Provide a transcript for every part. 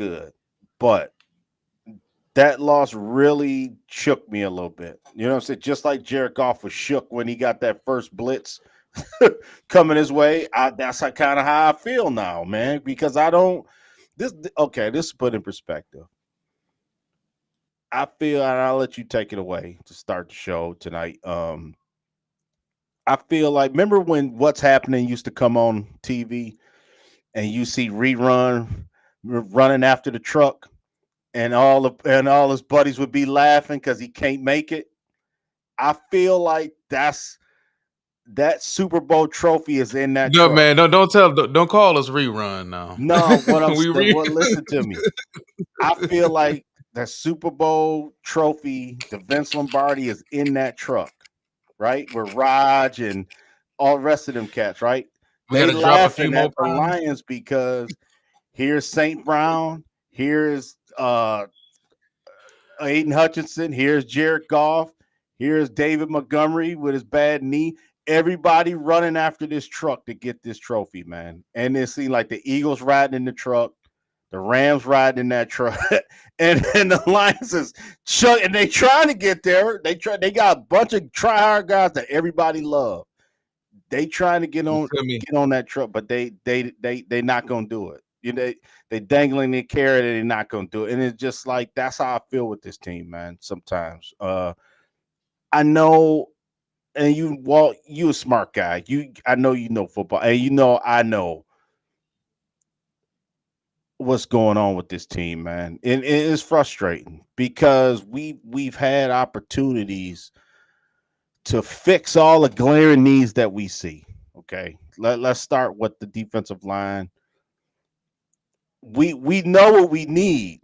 good, but that loss really shook me a little bit. You know what I'm saying? Just like Jared Goff was shook when he got that first blitz coming his way. That's kind of how I feel now, man, because I don't. This is put in perspective. I feel, and I'll let you take it away to start the show tonight. I feel like, remember when What's Happening used to come on TV and you see running after the truck, and all his buddies would be laughing because he can't make it. I feel like that Super Bowl trophy is in that No, truck. man, don't call us rerun now. No, what I'm we saying, re- well, listen to me. I feel like the Super Bowl trophy, the Vince Lombardi, is in that truck, right? With Raj and all the rest of them cats, right? we They got to drop a few laughing more at the pounds. Lions because here's St. Brown, here's Aiden Hutchinson, here's Jared Goff, here's David Montgomery with his bad knee. Everybody running after this truck to get this trophy, man. And it seemed like the Eagles riding in the truck, the Rams riding in that truck, and the Lions is chuck, and they trying to get there. They got a bunch of try hard guys that everybody love. They trying to You feel me? get on that truck, but they not gonna do it. You know, they dangling their carrot and they're not gonna do it. And it's just like that's how I feel with this team, man. Sometimes I know, and you a smart guy. I know you know football, and I know what's going on with this team, man. And it is frustrating because we've had opportunities to fix all the glaring needs that we see. Okay. Let's start with the defensive line. We know what we need.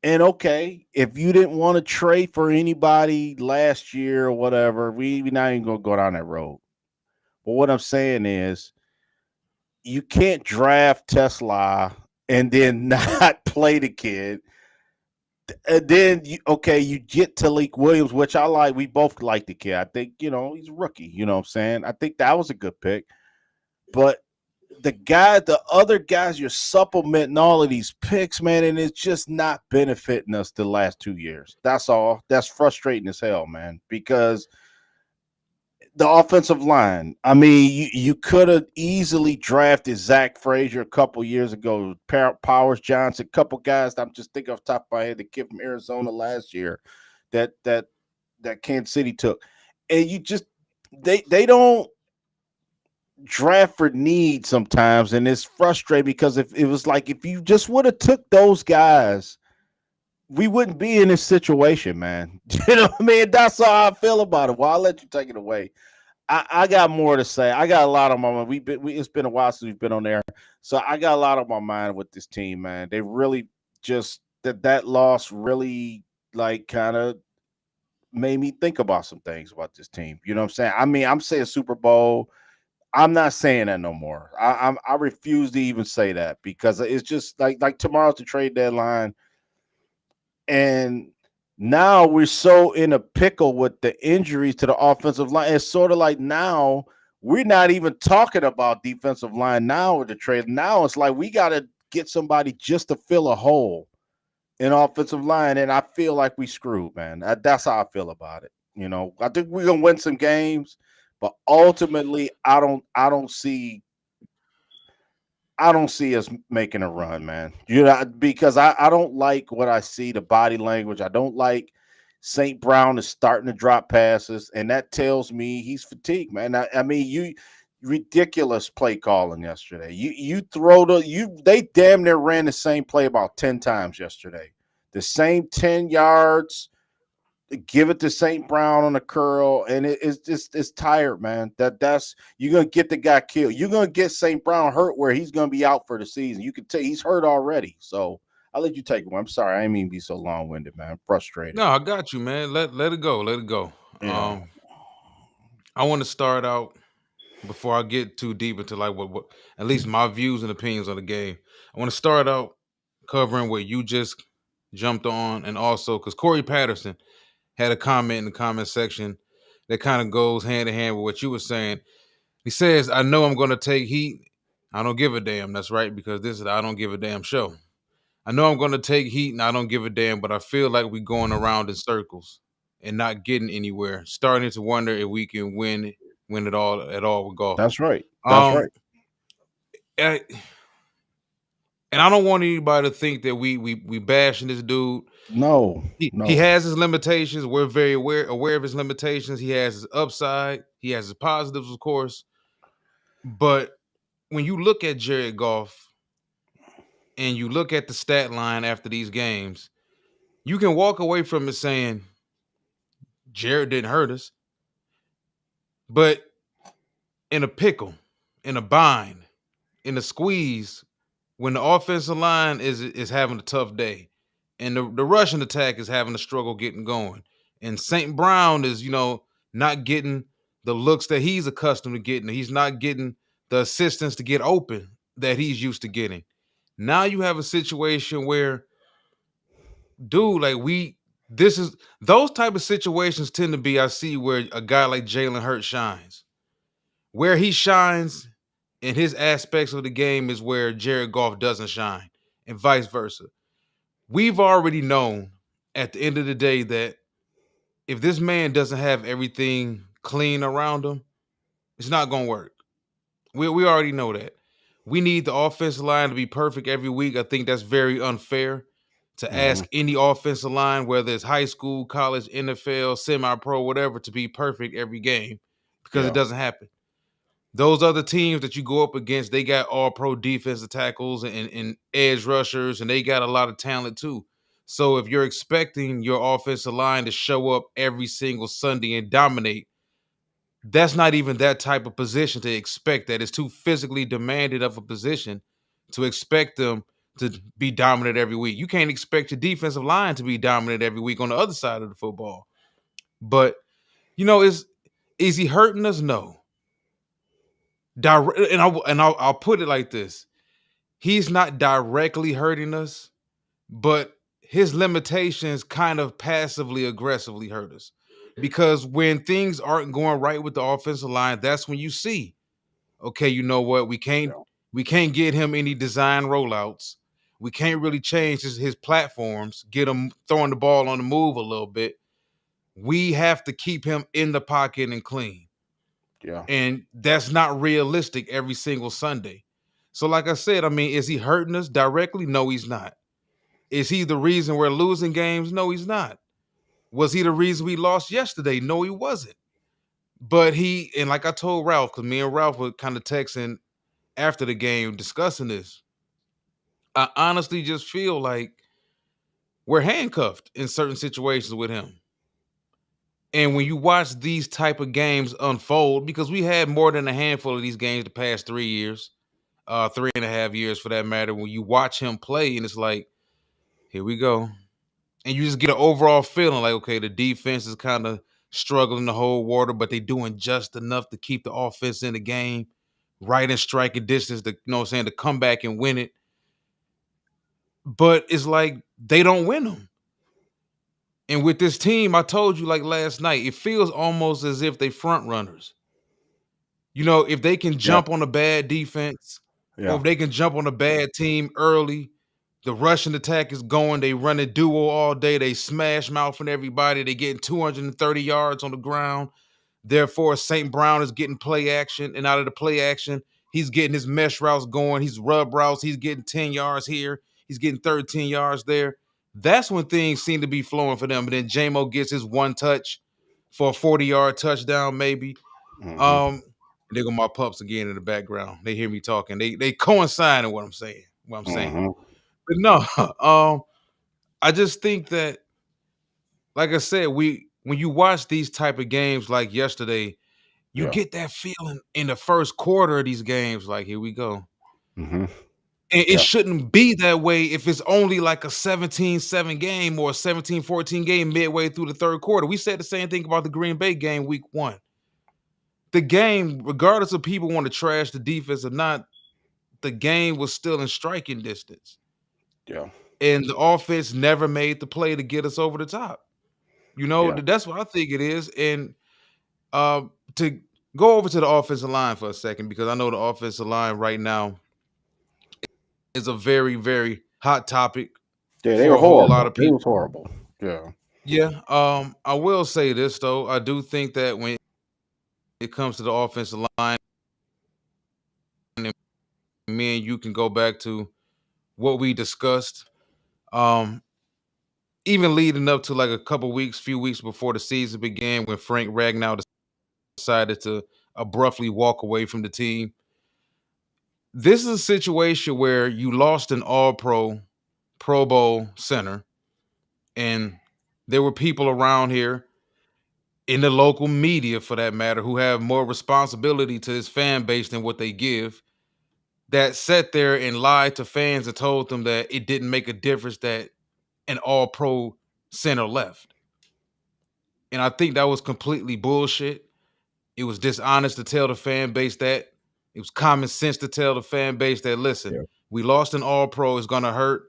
And okay, if you didn't want to trade for anybody last year or whatever, we not even gonna go down that road. But what I'm saying is you can't draft Tesla and then not play the kid. And then you get Talik Williams, which I like. We both like the kid. I think, he's a rookie. You know what I'm saying? I think that was a good pick. But the other guys, you're supplementing all of these picks, man, and it's just not benefiting us the last 2 years. That's all. That's frustrating as hell, man, because the offensive line. I mean, you could have easily drafted Zach Frazier a couple years ago, Powers Johnson, a couple guys that I'm just thinking off the top of my head, the kid from Arizona last year that Kansas City took. And you just they don't draft for need sometimes, and it's frustrating because if it was like if you just would have took those guys, we wouldn't be in this situation, man. You know what I mean? That's how I feel about it. Well, I'll let you take it away. I got more to say. I got a lot on my mind. It's been a while since we've been on there, so I got a lot on my mind with this team, man. They really just that loss really like kind of made me think about some things about this team. You know what I'm saying? I mean, I'm saying Super Bowl. I'm not saying that no more. I refuse to even say that because it's just like tomorrow's the trade deadline, and now we're so in a pickle with the injuries to the offensive line. It's sort of like now we're not even talking about defensive line now with the trade. Now it's like we got to get somebody just to fill a hole in offensive line, and I feel like we screwed, man. That's how I feel about it. I think we're gonna win some games, but ultimately, I don't see us making a run, man. Because I don't like what I see, the body language. I don't like St. Brown is starting to drop passes, and that tells me he's fatigued, man. I mean, you ridiculous play calling yesterday. They damn near ran the same play about 10 times yesterday. The same 10 yards, give it to St. Brown on a curl, and it's tired, man. That's you're gonna get the guy killed. You're gonna get St. Brown hurt where he's gonna be out for the season. You can tell he's hurt already. So I'll let you take one. I'm sorry, I didn't mean to be so long winded, man. I'm frustrated. No, I got you, man. Let it go. Let it go. Yeah. I want to start out before I get too deep into like what at least my views and opinions on the game. I want to start out covering what you just jumped on, and also because Corey Patterson had a comment in the comment section that kind of goes hand in hand with what you were saying. He says, "I know I'm going to take heat. I don't give a damn." That's right, because this is the I don't give a damn show. I know I'm going to take heat, and I don't give a damn, but I feel like we're going around in circles and not getting anywhere. Starting to wonder if we can win it all at all with golf. That's right. That's Um, right. and I don't want anybody to think that we bashing this dude. No, He no. has his limitations. We're very aware of his limitations. He has his upside. He has his positives, of course. But when you look at Jared Goff and you look at the stat line after these games, you can walk away from it saying Jared didn't hurt us. But in a pickle, in a bind, in a squeeze, when the offensive line is having a tough day, and the rushing attack is having a struggle getting going, and St. Brown is not getting the looks that he's accustomed to getting. He's not getting the assistance to get open that he's used to getting. Now you have a situation where, dude, like this is those type of situations tend to be I see where a guy like Jalen Hurts shines. Where he shines in his aspects of the game is where Jared Goff doesn't shine, and vice versa. We've already known at the end of the day that if this man doesn't have everything clean around him, it's not going to work. We already know that. We need the offensive line to be perfect every week. I think that's very unfair to Hmm. ask any offensive line, whether it's high school, college, NFL, semi-pro, whatever, to be perfect every game because it Yeah. doesn't happen. Those other teams that you go up against, they got all pro defensive tackles and edge rushers, and they got a lot of talent too. So if you're expecting your offensive line to show up every single Sunday and dominate, that's not even that type of position to expect. That it's too physically demanded of a position to expect them to be dominant every week. You can't expect your defensive line to be dominant every week on the other side of the football. But is he hurting us? No. I'll put it like this: he's not directly hurting us, but his limitations kind of passively aggressively hurt us. Because when things aren't going right with the offensive line, that's when you see, okay, you know what? Yeah. We can't get him any design rollouts. We can't really change his platforms, get him throwing the ball on the move a little bit. We have to keep him in the pocket and clean. Yeah. And that's not realistic every single Sunday. So, like I said, I mean, is he hurting us directly? No, he's not. Is he the reason we're losing games? No, he's not. Was he the reason we lost yesterday? No, he wasn't. But and like I told Ralph, because me and Ralph were kind of texting after the game discussing this, I honestly just feel like we're handcuffed in certain situations with him. And when you watch these type of games unfold, because we had more than a handful of these games the past 3 years, 3.5 years for that matter, when you watch him play and it's like, here we go. And you just get an overall feeling like, okay, the defense is kind of struggling to hold water, but they doing just enough to keep the offense in the game, right in striking distance to, to come back and win it. But it's like they don't win them. And with this team, I told you like last night, it feels almost as if they front runners. If they can Yeah. jump on a bad defense or Yeah. if they can jump on a bad team early, the rushing attack is going. They run a duo all day. They smash mouthing everybody. They getting 230 yards on the ground. Therefore, St. Brown is getting play action. And out of the play action, he's getting his mesh routes going. He's rub routes. He's getting 10 yards here. He's getting 13 yards there. That's when things seem to be flowing for them. And then JMO gets his one touch for a 40-yard touchdown, maybe. Hmm. Um, there go my pups again in the background. They hear me talking. They coincide in what I'm saying. Hmm. But no, I just think that, like I said, when you watch these type of games like yesterday, you Yeah. get that feeling in the first quarter of these games, like here we go. Hmm. And it Yeah. shouldn't be that way if it's only like a 17-7 game or a 17-14 game midway through the third quarter. We said the same thing about the Green Bay game week 1. The game, regardless of people want to trash the defense or not, the game was still in striking distance. Yeah. And the offense never made the play to get us over the top. Yeah. That's what I think it is. And to go over to the offensive line for a second, because I know the offensive line right now is a very, very hot topic Yeah, they for were a whole lot horrible. of They was people. horrible. Yeah. Yeah, I will say this though. I do think that when it comes to the offensive line, and me and you can go back to what we discussed, um, even leading up to like a couple weeks, few weeks before the season began, when Frank Ragnow decided to abruptly walk away from the team. This is a situation where you lost an All-Pro, Pro Bowl center, and there were people around here in the local media, for that matter, who have more responsibility to this fan base than what they give, that sat there and lied to fans and told them that it didn't make a difference that an All-Pro center left. And I think that was completely bullshit. It was dishonest to tell the fan base that. It was common sense to tell the fan base that, listen, Yeah. we lost an All-Pro. It's going to hurt.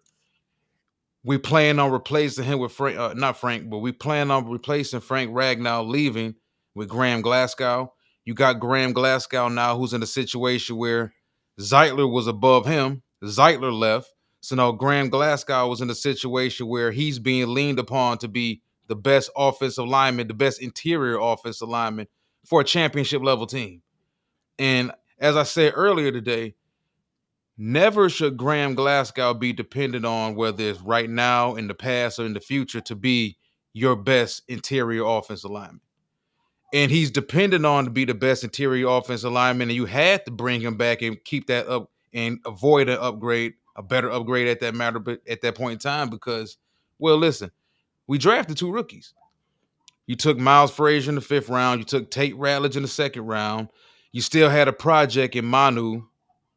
We plan on replacing him with Frank, not Frank, but we plan on replacing Frank Ragnow, leaving with Graham Glasgow. You got Graham Glasgow now, who's in a situation where Zeitler was above him. Zeitler left. So now Graham Glasgow was in a situation where he's being leaned upon to be the best offensive lineman, the best interior offensive lineman for a championship level team. And as I said earlier today, never should Graham Glasgow be dependent on, whether it's right now, in the past, or in the future, to be your best interior offensive lineman. And he's dependent on to be the best interior offensive lineman, and you had to bring him back and keep that up and avoid an upgrade, a better upgrade at that matter, but at that point in time, because, well, listen, we drafted two rookies. You took Miles Frazier in the 5th round. You took Tate Ratledge in the 2nd round. You still had a project in Manu,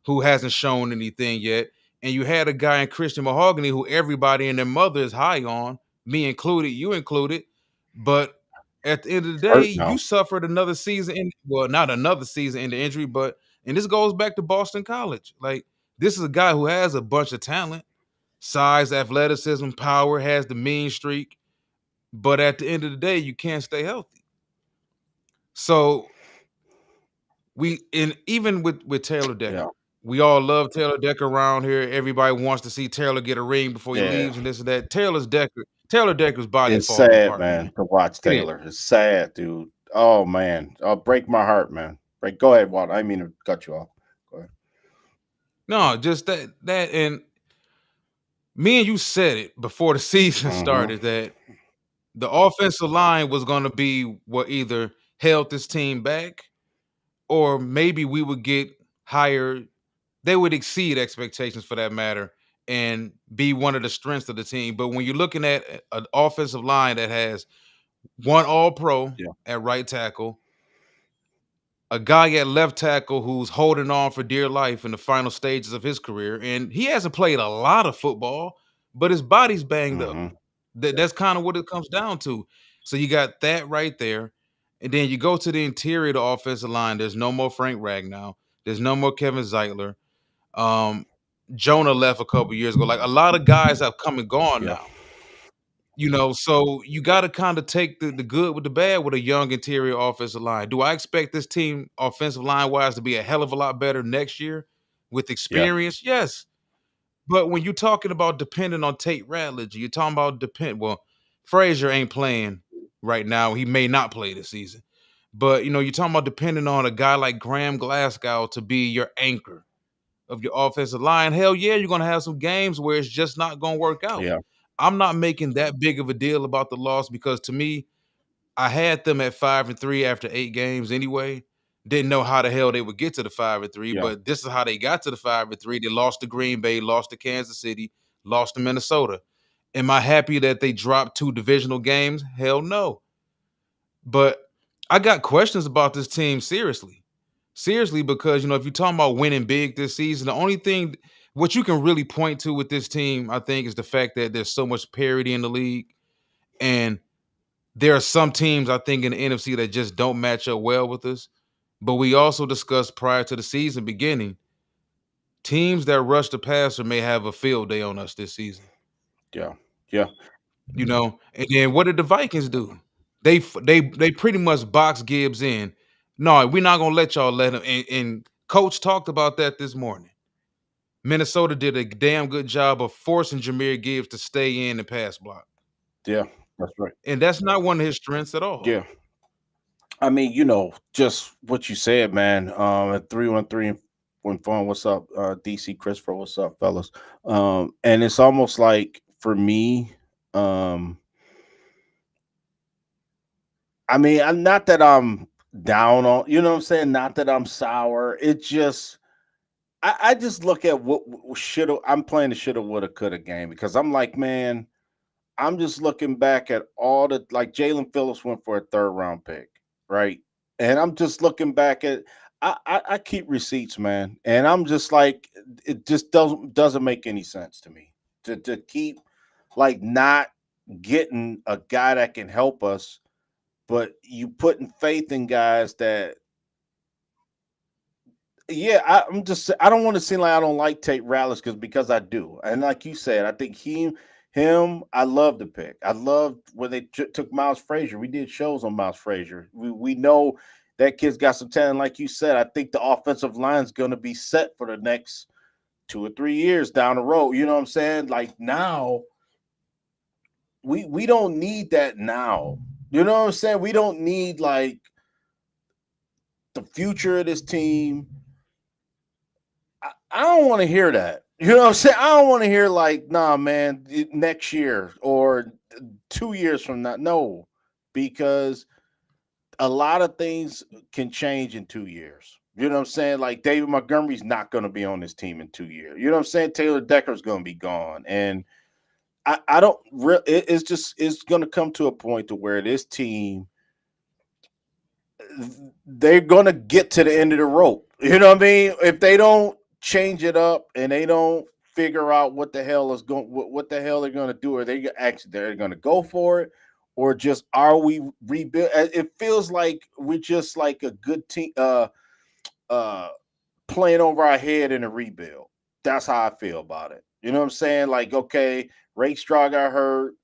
who hasn't shown anything yet. And you had a guy in Christian Mahogany who everybody and their mother is high on, me included, you included. But at the end of the day, Hurt you now. suffered another season in, well, not another season in the injury, but, and this goes back to Boston College. Like, this is a guy who has a bunch of talent, size, athleticism, power, has the mean streak. But at the end of the day, you can't stay healthy. So we, and even with Taylor Yeah. Decker, we all love Taylor Decker around here. Everybody wants to see Taylor get a ring before he Yeah. leaves and this and that. Taylor Decker's body It's falling sad, apart, man, man. to watch It is. Taylor. It's sad, dude. Oh man. Oh, break my heart, man. Break. Go ahead, Walt. I didn't mean to cut you off. Go ahead. No, just that and me and you said it before the season Mm-hmm. started that the offensive line was going to be what either held this team back, or maybe we would get higher, they would exceed expectations, for that matter, and be one of the strengths of the team. But when you're looking at an offensive line that has one All-Pro Yeah. at right tackle, a guy at left tackle who's holding on for dear life in the final stages of his career, and he hasn't played a lot of football, but his body's banged up. Mm-hmm. That's kind of what it comes down to. So you got that right there. And then you go to the interior of the offensive line. There's no more Frank Ragnow. There's no more Kevin Zeitler. Um, Jonah left a couple years ago. Like, a lot of guys have come and gone Yeah. now. So you got to kind of take the good with the bad with a young interior offensive line. Do I expect this team, offensive line wise, to be a hell of a lot better next year with Yeah. experience? Yes. But when you're talking about depending on Tate Ratledge, you're talking about well, Frazier ain't playing right now. He may not play this season. But you're talking about depending on a guy like Graham Glasgow to be your anchor of your offensive line. Hell yeah, you're gonna have some games where it's just not gonna work out. Yeah. I'm not making that big of a deal about the loss, because to me, I had them at 5-3 after 8 games anyway. Didn't know how the hell they would get to the 5-3, Yeah. but this is how they got to the 5-3. They lost to Green Bay, lost to Kansas City, lost to Minnesota. Am I happy that they dropped 2 divisional games? Hell no. But I got questions about this team, seriously. Seriously, because if you're talking about winning big this season, the only thing what you can really point to with this team, I think, is the fact that there's so much parity in the league. And there are some teams, I think, in the NFC that just don't match up well with us. But we also discussed prior to the season beginning, teams that rush the passer may have a field day on us this season. Yeah. Yeah. And then what did the Vikings do? They pretty much box Gibbs in. No, we're not gonna let y'all let him. And Coach talked about that this morning. Minnesota did a damn good job of forcing Jahmyr Gibbs to stay in and pass block. Yeah, that's right. And that's not one of his strengths at all. Yeah. I mean, just what you said, man. At 313 when fun, what's up? DC Christopher, what's up, fellas? And it's almost like for me, um, I mean, I'm not that I'm down on, you know what I'm saying? Not that I'm sour. It just I just look at what should have I'm playing the shoulda, woulda, coulda game because I'm like, man, I'm just looking back at all the like Jalen Phillips went for a third round pick, right? And I'm just looking back at I keep receipts, man, and I'm just like it just doesn't make any sense to me to keep like not getting a guy that can help us, but you putting faith in guys that yeah, I don't want to seem like I don't like Tate Rallis because I do. And like you said, I think him, I love the pick. I love when they took Miles Frazier. We did shows on Miles Frazier. We know that kid's got some talent. Like you said, I think the offensive line is going to be set for the next 2 or 3 years down the road. You know what I'm saying? Like now, we don't need that now. You know what I'm saying? We don't need like the future of this team. I don't want to hear that. You know what I'm saying? I don't want to hear like, nah, man, next year or 2 years from now. No, because a lot of things can change in 2 years. You know what I'm saying? Like David Montgomery's not going to be on this team in 2 years. You know what I'm saying? Taylor Decker's going to be gone. And I don't really, it's going to come to a point to where this team, they're going to get to the end of the rope. You know what I mean? If they don't change it up and they don't figure out what the hell is going, what the hell they're going to do, or they're going to go for it, or just are we rebuild? It feels like we're just like a good team, uh, playing over our head in a rebuild. That's how I feel about it. You know what I'm saying? Like, okay, Ray Straw got hurt.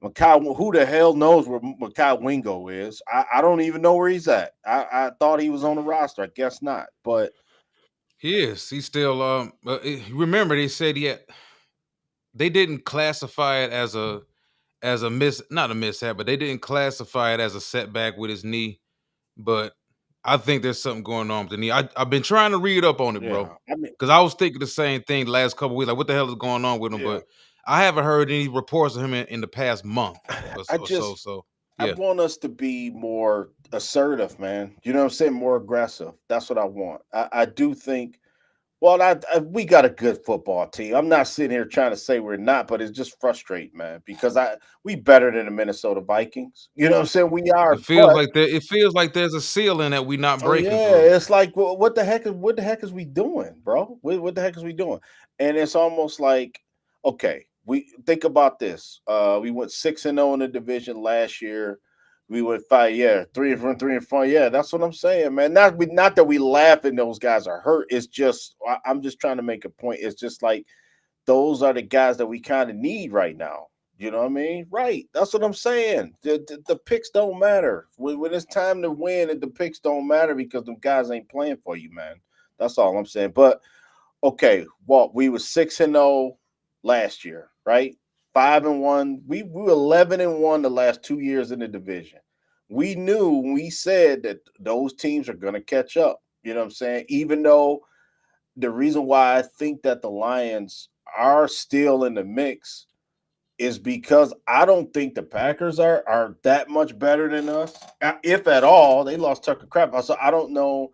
Makai, who the hell knows where Makai Wingo is? I don't even know where he's at. I thought he was on the roster. I guess not. But He is. He's still remember they said they didn't classify it as a not a mishap, but they didn't classify it as a setback with his knee. But I think there's something going on with the knee. I've been trying to read up on it, bro. yeah, I mean, Because I was thinking the same thing the last couple weeks. Like, what the hell is going on with him? yeah. But I haven't heard any reports of him in the past month I or so. just So I yeah. want us to be more assertive, man. You know what I'm saying? More aggressive. That's what I want. I do think. Well, we got a good football team. I'm not sitting here trying to say we're not, but it's just frustrating, man, because we better than the Minnesota Vikings. You know what I'm saying? We are, but It feels like there's a ceiling that we're not oh breaking yeah, through. it's like what the heck is we doing, bro? What the heck is we doing? And it's almost like okay, we think about this. We went 6-0 in the division last year. We went five, yeah, 3-4. Yeah, that's what I'm saying, man. Not that we laughing those guys are hurt. It's just I'm just trying to make a point. It's just like those are the guys that we kind of need right now. You know what I mean? Right. That's what I'm saying. The picks don't matter. When it's time to win, the picks don't matter because the guys ain't playing for you, man. That's all I'm saying. But okay, Walt, we were 6-0 last year, right? 5-1. We were 11-1 the last 2 years in the division. We knew when we said that those teams are gonna catch up. You know what I'm saying? Even though the reason why I think that the Lions are still in the mix is because I don't think the Packers are that much better than us, if at all. They lost Tucker crap. So I don't know.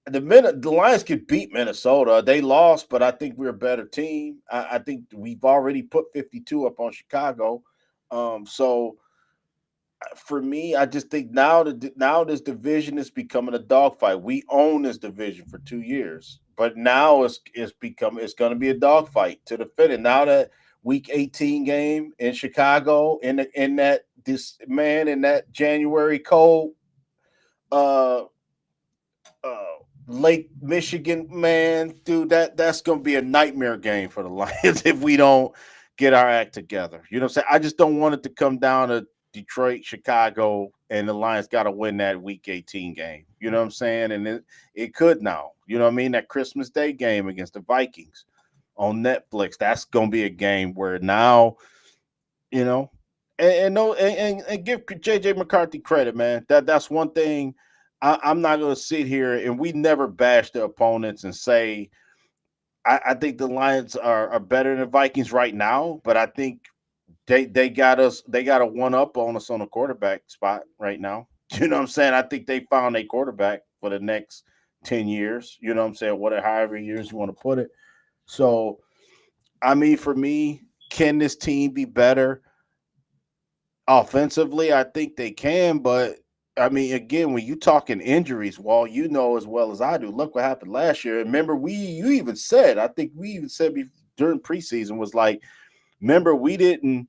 The Lions could beat Minnesota. They lost, but I think we're a better team. I think we've already put 52 up on Chicago. So for me, I just think now this division is becoming a dogfight. We own this division for 2 years, but now it's going to be a dogfight to the finish. Now that Week 18 game in Chicago, in that January cold, uh, uh, Lake Michigan, man, dude, that's going to be a nightmare game for the Lions if we don't get our act together. You know what I'm saying? I just don't want it to come down to Detroit, Chicago, and the Lions got to win that Week 18 game. You know what I'm saying? And it could now. You know what I mean? That Christmas Day game against the Vikings. on Netflix. That's gonna be a game where now, you know, and no, and give JJ McCarthy credit, man. That's one thing. I'm not gonna sit here and we never bash the opponents and say I think the Lions are better than the Vikings right now, but I think they got us. They got a one up on us on the quarterback spot right now. You know what I'm saying? I think they found a quarterback for the next 10 years. You know what I'm saying? Whatever, however years you want to put it. So, I mean, for me, can this team be better offensively? I think they can, but I mean, again, when you talking injuries, well, you know as well as I do. Look what happened last year. Remember, you even said, I think we even said during preseason was like, remember we didn't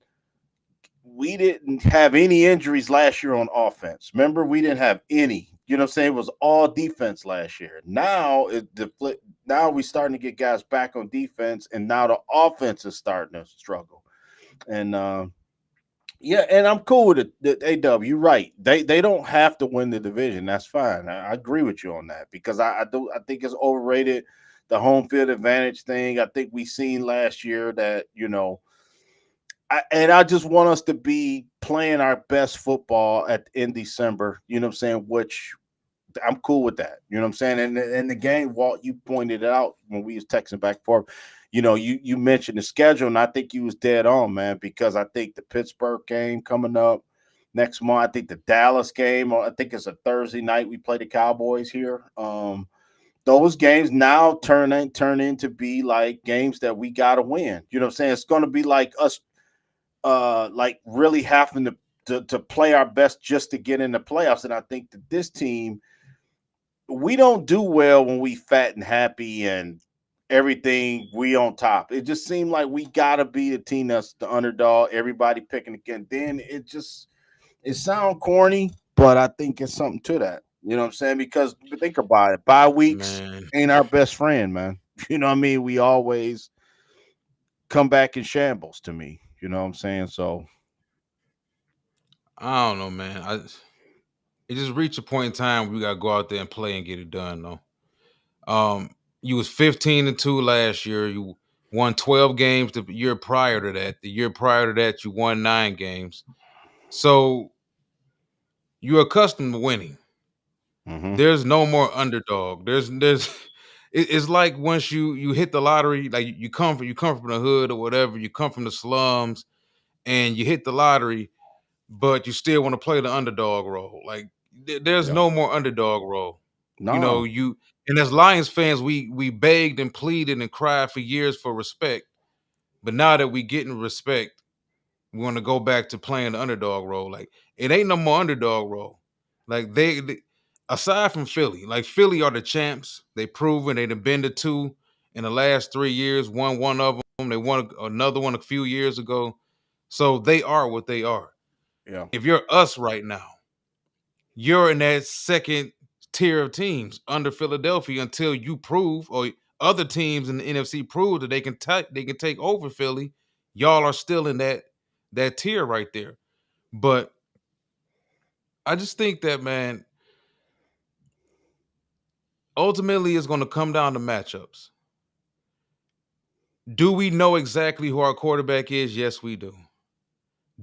have any injuries last year on offense. Remember, we didn't have any. You know what I'm saying? It was all defense last year. Now now we starting to get guys back on defense, and now the offense is starting to struggle. And yeah, and I'm cool with it. AW, you're right. They don't have to win the division. That's fine. I agree with you on that because I think it's overrated, the home field advantage thing. I think we seen last year that and I just want us to be playing our best football in December. You know what I'm saying? Which I'm cool with that. You know what I'm saying? And the game, Walt, you pointed it out when we was texting back and forth. You mentioned the schedule, and I think you was dead on, man, because I think the Pittsburgh game coming up next month. I think the Dallas game, or I think it's a Thursday night. We play the Cowboys here. Those games now turn into be like games that we gotta win. You know what I'm saying? It's gonna be like us like really having to play our best just to get in the playoffs. And I think that this team, we don't do well when we fat and happy and everything we on top. It just seemed like we gotta be a team that's the underdog, everybody picking again. Then it sound corny, but I think it's something to that. You know what I'm saying? Because think about it, bye weeks Man, ain't our best friend, man. You know what I mean? We always come back in shambles to me. You know what I'm saying? So I don't know, man. It just reached a point in time where we gotta go out there and play and get it done, though. You was 15-2 last year. You won 12 games the year prior to that. The year prior to that, you won 9 games. So you're accustomed to winning. mhm. There's no more underdog. It's like once you hit the lottery, like you come from the hood or whatever, you come from the slums and you hit the lottery, but you still want to play the underdog role. Like there's Yeah. no more underdog role. No. You and as Lions fans, we begged and pleaded and cried for years for respect. But now that we getting respect, we want to go back to playing the underdog role. Like it ain't no more underdog role. Like they aside from Philly, like Philly are the champs. They proven they done been to two in the last 3 years. Won one of them. They won another one a few years ago. So they are what they are. Yeah. If you're us right now, you're in that second tier of teams under Philadelphia until you prove, or other teams in the NFC prove that they can take over Philly. Y'all are still in that tier right there. But I just think that, man, ultimately it's going to come down to matchups. Do we know exactly who our quarterback is? Yes, we do.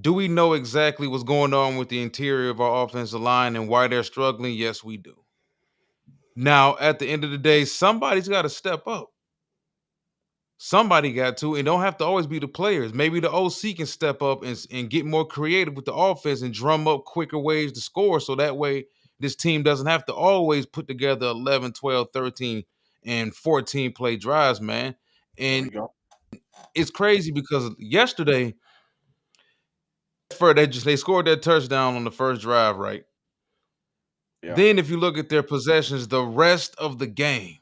Do we know exactly what's going on with the interior of our offensive line and why they're struggling? Yes, we do. Now, at the end of the day, somebody's got to step up. Somebody got to, and don't have to always be the players. Maybe the OC can step up and get more creative with the offense and drum up quicker ways to score. So that way, this team doesn't have to always put together 11, 12, 13, and 14 play drives, man. There And we go. it's crazy because yesterday, they scored that touchdown on the first drive, right? Yeah. Then, if you look at their possessions, the rest of the game,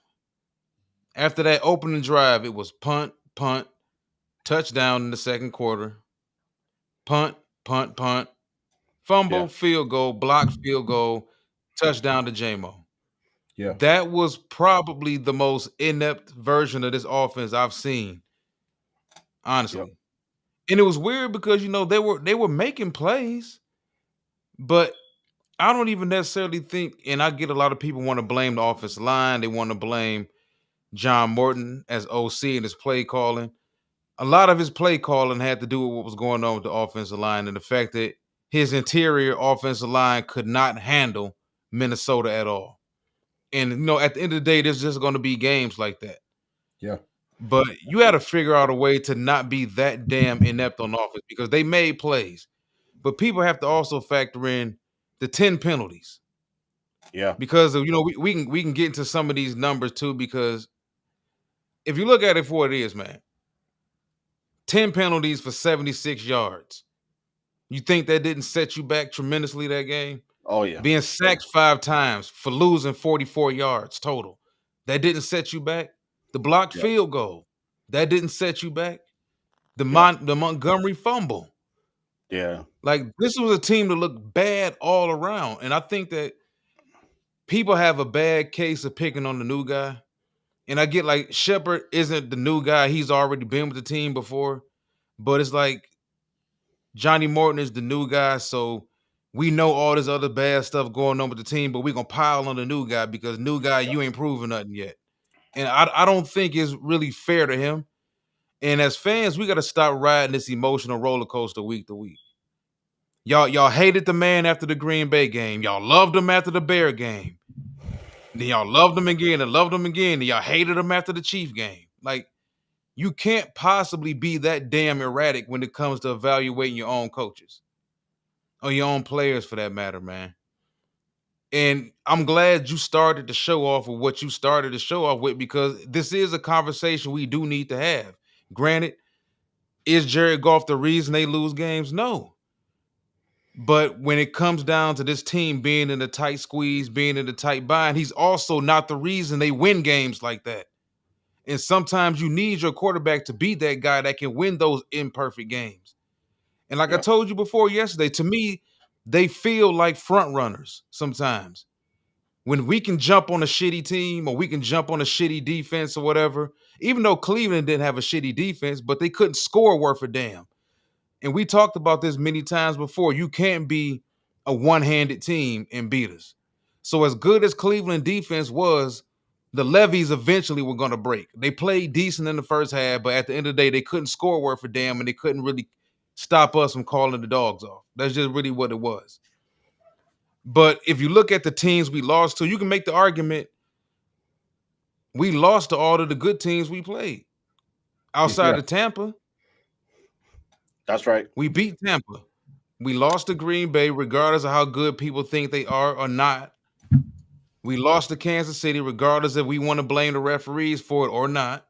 after that opening drive, it was punt, punt, touchdown in the second quarter, punt, punt, punt, Yeah. fumble, field goal, blocked field goal, touchdown to JMO. Yeah. That was probably the most inept version of this offense I've seen, Yep. honestly. And it was weird because they were making plays, but I don't even necessarily think, and I get a lot of people want to blame the offensive line, they want to blame John Morton as OC and his play calling. A lot of his play calling had to do with what was going on with the offensive line and the fact that his interior offensive line could not handle Minnesota at all. And at the end of the day, there's just going to be games like that. Yeah. But you got to figure out a way to not be that damn inept on offense because they made plays. But people have to also factor in the 10 penalties. Yeah. Because we can get into some of these numbers too, because if you look at it for what it is, man, 10 penalties for 76 yards. You think that didn't set you back tremendously that game? Oh yeah. Being sacked 5 times for losing 44 yards total. That didn't set you back. The blocked Yeah. field goal. That didn't set you back. The Yeah. the Montgomery fumble. Yeah. Like, this was a team that looked bad all around. And I think that people have a bad case of picking on the new guy. And I get like Shepard isn't the new guy. He's already been with the team before. But it's like Johnny Morton is the new guy. So we know all this other bad stuff going on with the team, but we're going to pile on the new guy because new guy, you ain't proven nothing yet. And I don't think it's really fair to him. And as fans, we got to stop riding this emotional roller coaster week to week. Y'all hated the man after the Green Bay game. Y'all loved him after the Bear game. Then y'all loved him again and loved him again. And y'all hated him after the Chief game. Like, you can't possibly be that damn erratic when it comes to evaluating your own coaches or your own players for that matter, man. And I'm glad you started to show off with what you started to show off with, because this is a conversation we do need to have. Granted, is Jared Goff the reason they lose games? No. But when it comes down to this team being in a tight squeeze, being in a tight bind, he's also not the reason they win games like that. And sometimes you need your quarterback to be that guy that can win those imperfect games. And like I Yeah. told you before yesterday, to me, they feel like front runners sometimes. When we can jump on a shitty team or we can jump on a shitty defense or whatever, even though Cleveland didn't have a shitty defense, but they couldn't score worth a damn. And we talked about this many times before. You can't be a one-handed team and beat us. So as good as Cleveland defense was, the levees eventually were going to break. They played decent in the first half, but at the end of the day, they couldn't score worth a damn, and they couldn't really stop us from calling the dogs off. That's just really what it was. But if you look at the teams we lost to, you can make the argument we lost to all of the good teams we played. Outside Yeah. of Tampa, That's right. we beat Tampa. We lost to Green Bay, regardless of how good people think they are or not. We lost to Kansas City, regardless if we want to blame the referees for it or not.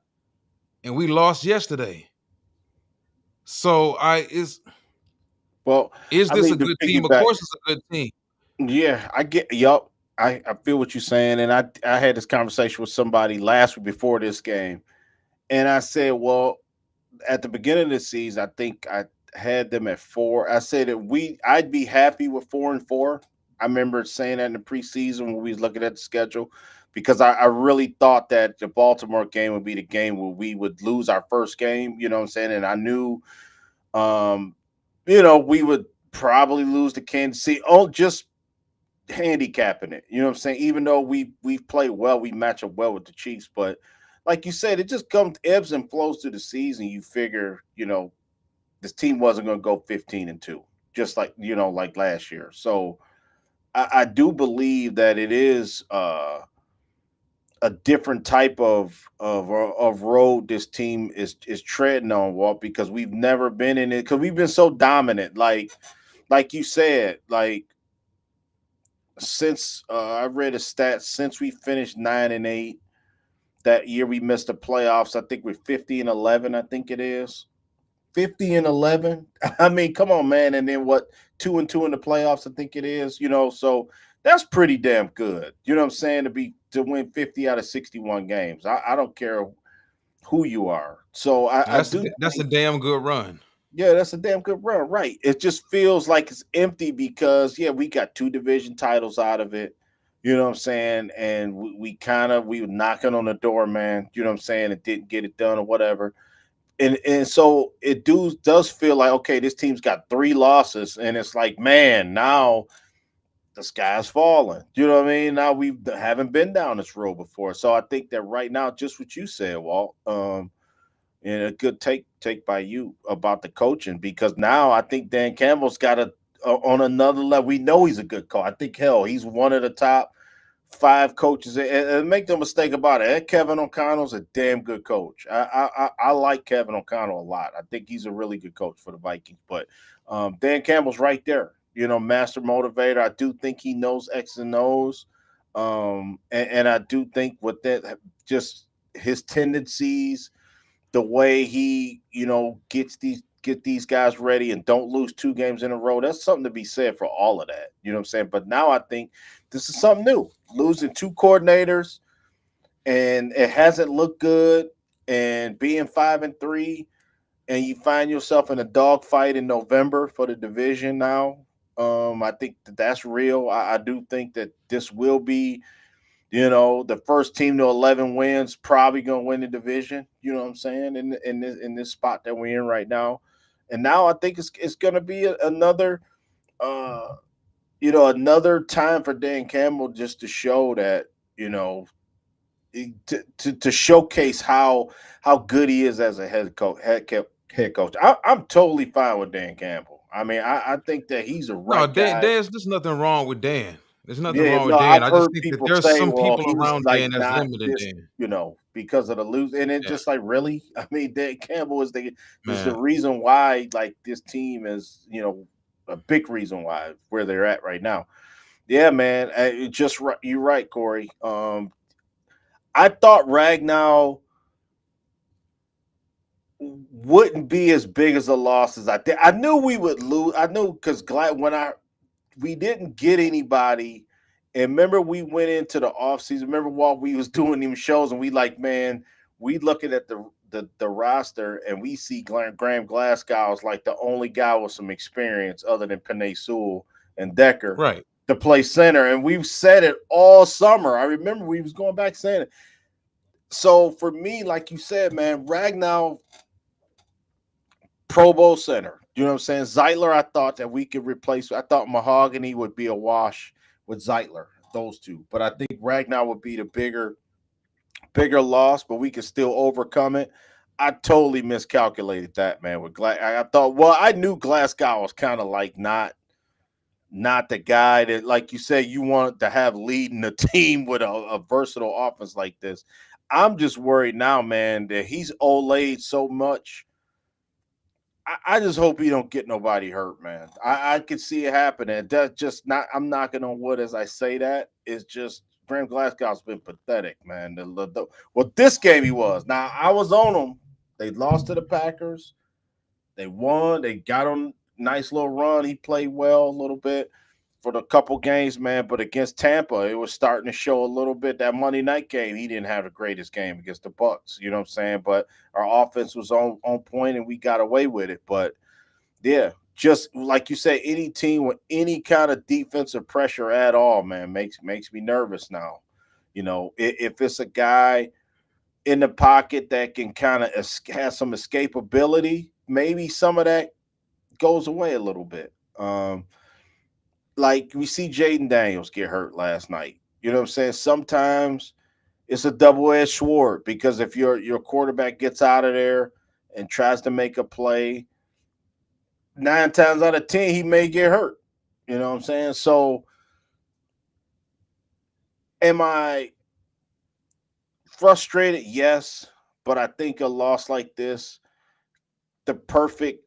And we lost yesterday. So Well, is I this a mean to good team? Of piggyback. course it's a good team. Yeah, I get. Yup. I feel what you're saying, and I had this conversation with somebody last week before this game, and I said, well, at the beginning of the season, I think I had them at 4. I said that I'd be happy with 4-4. I remember saying that in the preseason when we was looking at the schedule, because I really thought that the Baltimore game would be the game where we would lose our first game. You know what I'm saying? And I knew, um, we would probably lose to Kansas City. Oh, just handicapping it. You know what I'm saying? Even though we've played well, we match up well with the Chiefs, but like you said, it just comes ebbs and flows through the season. You figure, this team wasn't going to go 15-2, just like like last year. So I do believe that it is a different type of road this team is treading on, Walt, because we've never been in it, because we've been so dominant. Like you said, like since I read a stat, since we finished 9-8. That year we missed the playoffs. I think we're 50-11. I think it is 50-11. I mean, come on, man. And then what? 2-2 in the playoffs. I think it is. So that's pretty damn good. You know what I'm saying? To win 50 out of 61 games. I don't care who you are. So I do. That's a damn good run. Yeah, that's a damn good run, right? It just feels like it's empty because we got 2 division titles out of it. You know what I'm saying? And we were knocking on the door, man. You know what I'm saying? And didn't get it done or whatever. And so it does feel like, okay, this team's got 3 losses, and it's like, man, now the sky's falling. You know what I mean? Now we haven't been down this road before, so I think that right now, just what you said, Walt, and a good take by you about the coaching, because now I think Dan Campbell's got on another level. We know he's a good coach. I think hell, he's one of the top five coaches. And make no mistake about it, Kevin O'Connell's a damn good coach. I like Kevin O'Connell a lot. I think he's a really good coach for the Vikings. But Dan Campbell's right there. You know, master motivator. I do think he knows X and O's. And I do think with that, just his tendencies, the way he, get these guys ready and don't lose two games in a row. That's something to be said for all of that. You know what I'm saying? But now I think this is something new. Losing two coordinators and it hasn't looked good, and being 5-3, and you find yourself in a dogfight in November for the division now. I think that's real. I do think that this will be, the first team to 11 wins probably going to win the division. You know what I'm saying? In this spot that we're in right now, and now I think it's going to be another, another time for Dan Campbell just to show that, to showcase how good he is as a head coach. I'm totally fine with Dan Campbell. I mean, I think that he's a No, right Dan, guy. there's nothing wrong with Dan. There's nothing Yeah, wrong no, with I've Dan. I just heard think that people there's say, some well, people he's around like Dan that's not limited this, Dan. because of the lose. And it's Yeah, just like, really? I mean, Dan Campbell is the man. reason why, like, this team is, a big reason why where they're at right now. Yeah, man. Just right, you're right, Corey. I thought Ragnow wouldn't be as big as a loss as I did. I knew we would lose. I knew because we didn't get anybody. And remember, we went into the offseason. Remember while we was doing them shows, and we like, man, we looking at the roster, and we see Graham Glasgow is like the only guy with some experience other than Panay Sewell and Decker Right. to play center. And we've said it all summer. I remember we was going back saying it. So for me, like you said, man, Ragnow, Pro Bowl center. You know what I'm saying? Zeitler, I thought that we could replace. I thought Mahogany would be a wash with Zeitler, those two. But I think Ragnar would be the bigger loss, but we could still overcome it. I totally miscalculated that, man. I thought, well, I knew Glasgow was kind of like not the guy that, like you said, you want to have leading the team with a versatile offense like this. I'm just worried now, man, that he's olayed so much. I just hope he don't get nobody hurt, man. I could see it happening. That's just not. I'm knocking on wood as I say that. It's just Graham Glasgow's been pathetic, man. Well, this game he was. Now I was on them. They lost to the Packers. They won. They got on nice little run. He played well a little bit for the couple games, man. But against Tampa, it was starting to show a little bit. That Monday night game, he didn't have the greatest game against the Bucks. You know what I'm saying? But our offense was on point, and we got away with it. But yeah, just like you say, any team with any kind of defensive pressure at all, man, makes me nervous now. If it's a guy in the pocket that can kind of has some escapability, maybe some of that goes away a little bit. Like we see Jaden Daniels get hurt last night. You know what I'm saying? Sometimes it's a double-edged sword, because if your quarterback gets out of there and tries to make a play, 9 times out of 10 he may get hurt. You know what I'm saying? So am I frustrated? Yes, but I think a loss like this, the perfect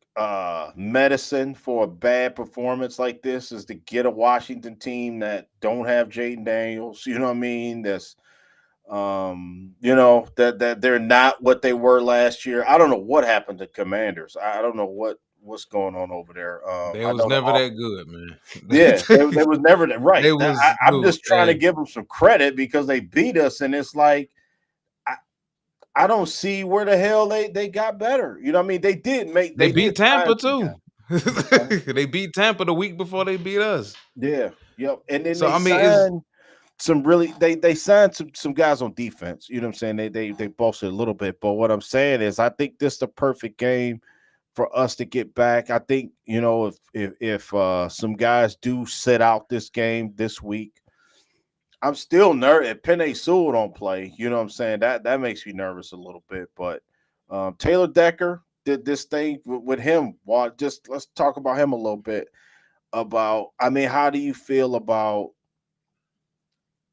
medicine for a bad performance like this is to get a Washington team that don't have Jaden Daniels. You know what I mean? That's that they're not what they were last year. I don't know what happened to Commanders. I don't know what's going on over there. They I was know the never that good, man. yeah, they was never that right. They was I'm dude, just trying to and give them some credit because they beat us, and it's like I, I don't see where the hell they got better. You know what I mean? they They did beat sign Tampa some too. guys. Uh, They beat Tampa the week before they beat us. Yeah, yep. And then So they I mean, is signed some really they signed some guys on defense. You know what I'm saying? They bolstered a little bit, but what I'm saying is I think this is the perfect game for us to get back. I think, if some guys do sit out this game this week, I'm still nervous. If Penei Sewell don't play, you know what I'm saying? That makes me nervous a little bit. But Taylor Decker did this thing with him. Well, just let's talk about him a little bit. I mean, how do you feel about?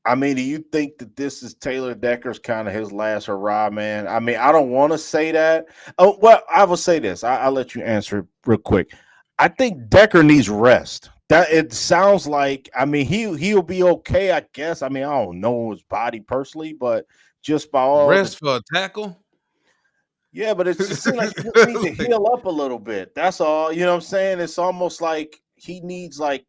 I mean, do you think that this is Taylor Decker's kind of his last hurrah, man? I mean, I don't want to say that. Oh, well, I will say this. I'll let you answer real quick. I think Decker needs rest. That it sounds like. I mean, he'll be okay, I guess. I mean, I don't know his body personally, but just by all the Rest for a tackle. yeah, but it seems like he just needs to Like, heal up a little bit. That's all. You know what I'm saying? It's almost like he needs like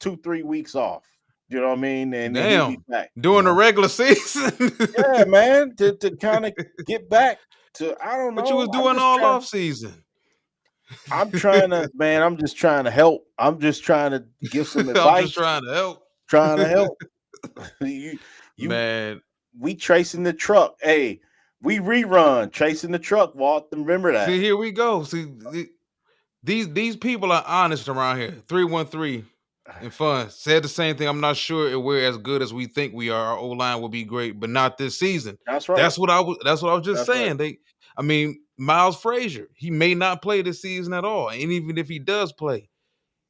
2-3 weeks off. You know what I mean? And then he'll be damn, back. You during the know? regular season. Yeah, man. To kind of get back to I don't What you was know. doing all off season? I'm trying to man. I'm just trying to help. I'm just trying to give some I'm just advice. trying to help. Trying to help. you you Man, we tracing the truck. Hey, we rerun chasing the truck. Walt, remember that. see, here we go. See, these people are honest around here. 313 and fun said the same thing. I'm not sure if we're as good as we think we are. Our O line will be great, but not this season. That's right. That's what I was. That's what I was just That's right. saying. I mean, Miles Frazier, he may not play this season at all, and even if he does play,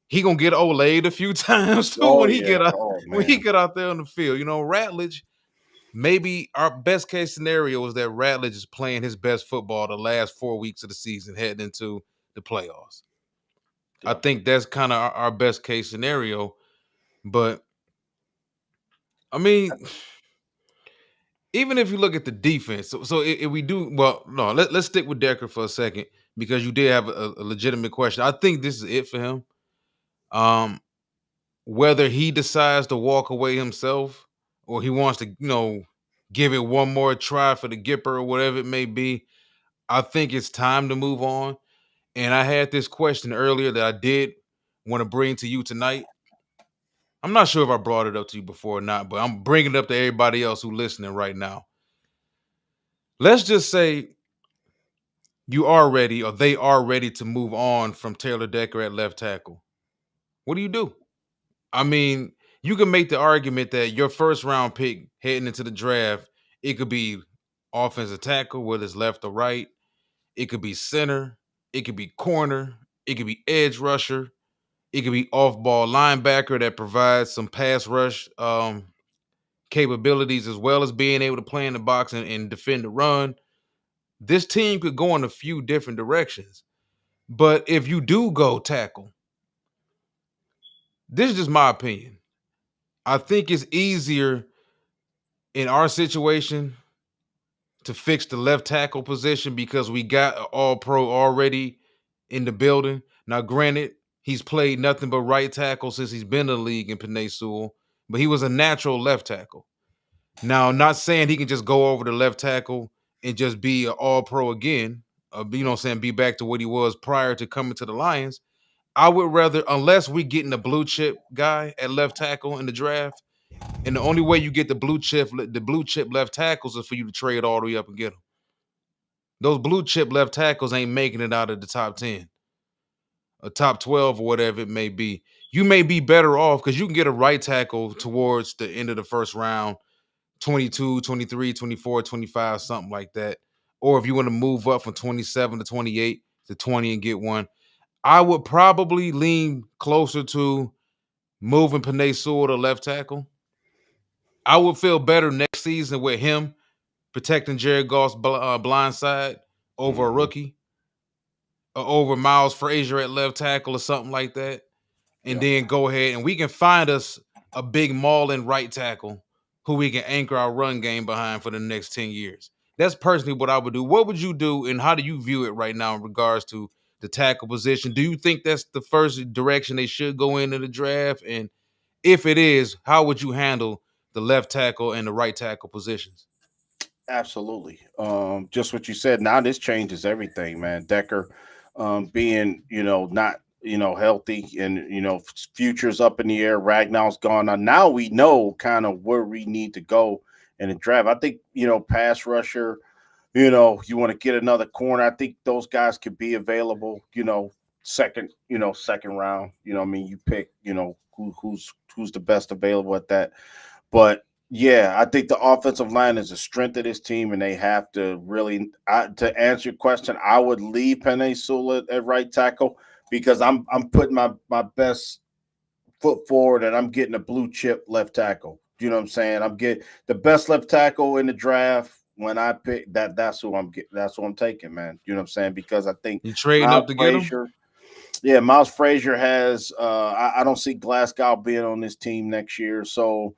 he gonna get olayed a few times too Oh when he yeah. get out Oh when he man. get out there on the field. Ratledge. Maybe our best case scenario is that Ratledge is playing his best football the last 4 weeks of the season, heading into the playoffs. I Yeah. think that's kind of our best case scenario. But I mean, even if you look at the defense, so if we do well, no, let's stick with Decker for a second because you did have a legitimate question. I think this is it for him. Um, Whether he decides to walk away himself or he wants to, give it one more try for the Gipper or whatever it may be, I think it's time to move on. And I had this question earlier that I did want to bring to you tonight. I'm not sure if I brought it up to you before or not, but I'm bringing it up to everybody else who's listening right now. Let's just say you are ready or they are ready to move on from Taylor Decker at left tackle. What do you do? I mean, you can make the argument that your first round pick heading into the draft, it could be offensive tackle, whether it's left or right. It could be center. It could be corner. It could be edge rusher. It could be off ball linebacker that provides some pass rush capabilities as well as being able to play in the box and defend the run. This team could go in a few different directions. But if you do go tackle, this is just my opinion. I think it's easier in our situation to fix the left tackle position because we got an all pro already in the building. Now, granted, he's played nothing but right tackle since he's been in the league in Penei Sewell, but he was a natural left tackle. Now, not saying he can just go over the left tackle and just be an all pro again, be back to what he was prior to coming to the Lions. I would rather, unless we getting a blue chip guy at left tackle in the draft, and the only way you get the blue chip left tackles is for you to trade all the way up and get them. Those blue chip left tackles ain't making it out of the top 10 or top 12 or whatever it may be. You may be better off because you can get a right tackle towards the end of the first round, 22, 23, 24, 25, something like that. Or if you want to move up from 27 to 28 to 20 and get one, I would probably lean closer to moving Penei Sewell to left tackle. I would feel better next season with him protecting Jared Goff's blind side over a Mhm. rookie, or over Miles Frazier at left tackle or something like that, and Yeah. then go ahead and we can find us a big mauling right tackle who we can anchor our run game behind for the next 10 years. That's personally what I would do. What would you do, and how do you view it right now in regards to the tackle position? Do you think that's the first direction they should go into the draft? And if it is, how would you handle the left tackle and the right tackle positions? Absolutely. Just what you said. Now this changes everything, man. Decker, being not healthy, and futures up in the air. Ragnall's gone. Now we know kind of where we need to go in the draft. I think pass rusher. You want to get another corner. I think those guys could be available. Second round. I mean, you pick. Who's the best available at that. But yeah, I think the offensive line is a strength of this team, and they have to really. To answer your question, I would leave Penei Sewell at right tackle because I'm putting my best foot forward, and I'm getting a blue chip left tackle. You know what I'm saying? I'm getting the best left tackle in the draft. When I pick that, that's who I'm getting. That's who I'm taking, man. You know what I'm saying? Because I think You trading Miles up to get him? Frazier. Yeah, Miles Frazier has. I don't see Glasgow being on this team next year. So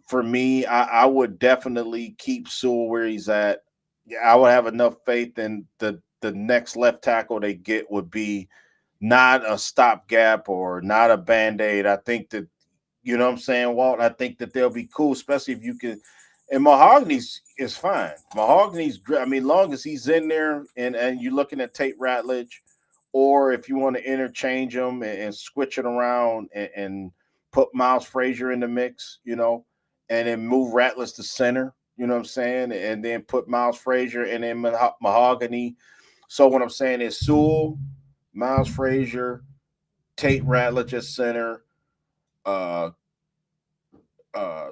for me, I would definitely keep Sewell where he's at. Yeah, I would have enough faith in the next left tackle they get would be not a stopgap or not a band-aid. I think that what I'm saying, Walt. I think that they'll be cool, especially if you can. And Mahogany's is fine. Mahogany's great. I mean, long as he's in there and you're looking at Tate Ratledge, or if you want to interchange them and switch it around and put Miles Frazier in the mix, and then move Ratledge to center. You know what I'm saying? And then put Miles Frazier and then Mahogany. So what I'm saying is Sewell, Miles Frazier, Tate Ratledge at center, uh,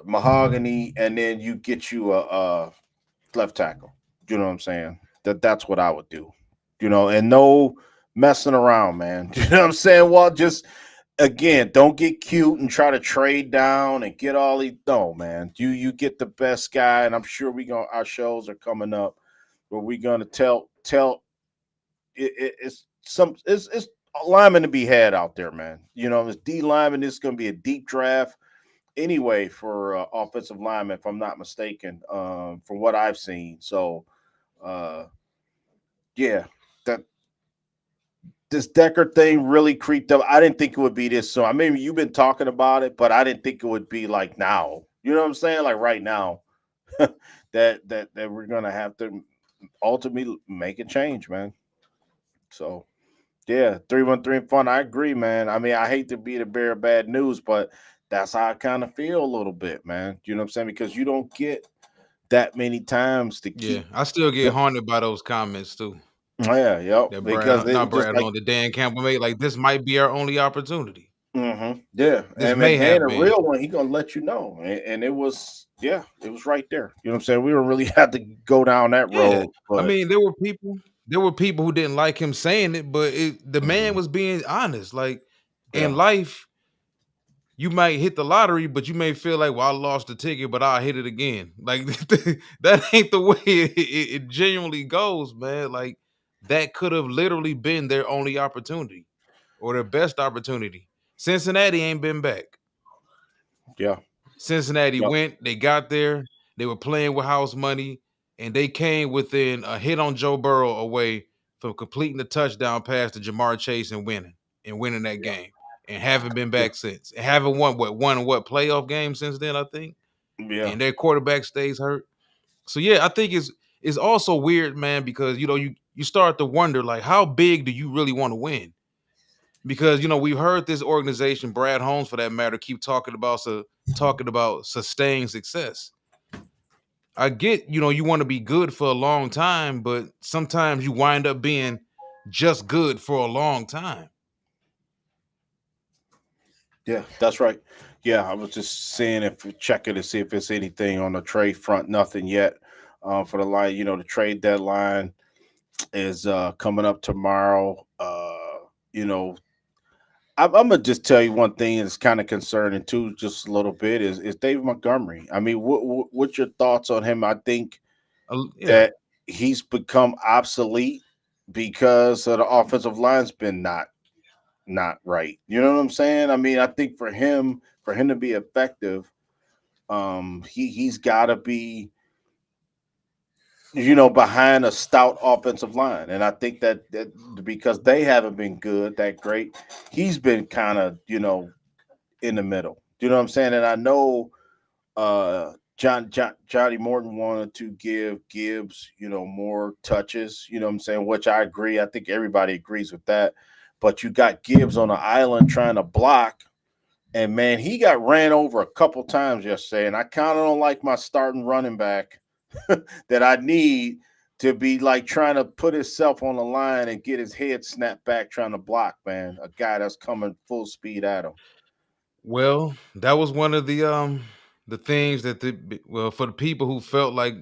Mahogany, and then you get you a left tackle. You know what I'm saying? That's what I would do. And no messing around, man. You know what I'm saying? Well, just again, don't get cute and try to trade down and get all these. No, man. You get the best guy, and I'm sure our shows are coming up where we're gonna tell it's lineman to be had out there, man. It's D lineman. This is gonna be a deep draft anyway for offensive lineman, if I'm not mistaken, from what I've seen. So, uh, yeah, that this Decker thing really creeped up. I didn't think it would be this soon. I mean, you've been talking about it, but I didn't think it would be like now. You know what I'm saying? Like right now, that we're gonna have to ultimately make a change, man. So. Yeah, 313 and fun. I agree, man. I mean, I hate to be the bearer of bad news, but that's how I kind of feel a little bit, man. You know what I'm saying? Because you don't get that many times to Yeah, keep. I still get haunted by those comments too. Yeah, yep. That Because not it just Brad like, Holmes, that Dan Campbell made. Like this might be our only opportunity. yeah. This And may McMahon, have a been. real one, he gonna let you know, and it was, yeah, it was right there. You know what I'm saying? We don't really have to go down that Yeah, road, I but mean, there were people who didn't like him saying it, but the man mhm, was being honest. Like in yeah, life, you might hit the lottery, but you may feel like, well, I lost the ticket, but I'll hit it again. Like that ain't the way it genuinely goes, man. Like that could have literally been their only opportunity or their best opportunity. Cincinnati ain't been back. yeah, Cincinnati yep, went, they got there, they were playing with house money, and they came within a hit on Joe Burrow away from completing the touchdown pass to Jamar Chase and winning that yeah, game. And haven't been yeah, back since. And haven't won playoff game since then, I think. yeah, And their quarterback stays hurt. So yeah, I think it's also weird, man, because you start to wonder like how big do you really want to win? Because we've heard this organization, Brad Holmes for that matter, keep talking about sustained success. I get, you want to be good for a long time, but sometimes you wind up being just good for a long time. yeah. That's right. Yeah, I was just seeing if checking to see if there's anything on the trade front. Nothing yet for the line. The trade deadline is coming up tomorrow. You know, I'm gonna just tell you one thing that's kind of concerning too, just a little bit is David Montgomery. I mean, what's your thoughts on him? I think Yeah, that he's become obsolete because the offensive line's been not right. You know what I'm saying? I mean, I think for him to be effective, he's got to be behind a stout offensive line. And I think that because they haven't been good, that great, he's been kind of, in the middle. You know what I'm saying? And I know Johnny Morton wanted to give Gibbs, more touches, you know what I'm saying, which I agree. I think everybody agrees with that. But you got Gibbs on the island trying to block. And man, he got ran over a couple times yesterday. And I kind of don't like my starting running back that I need to be like trying to put himself on the line and get his head snapped back trying to block, man. A guy that's coming full speed at him. Well, that was one of the things that for the people who felt like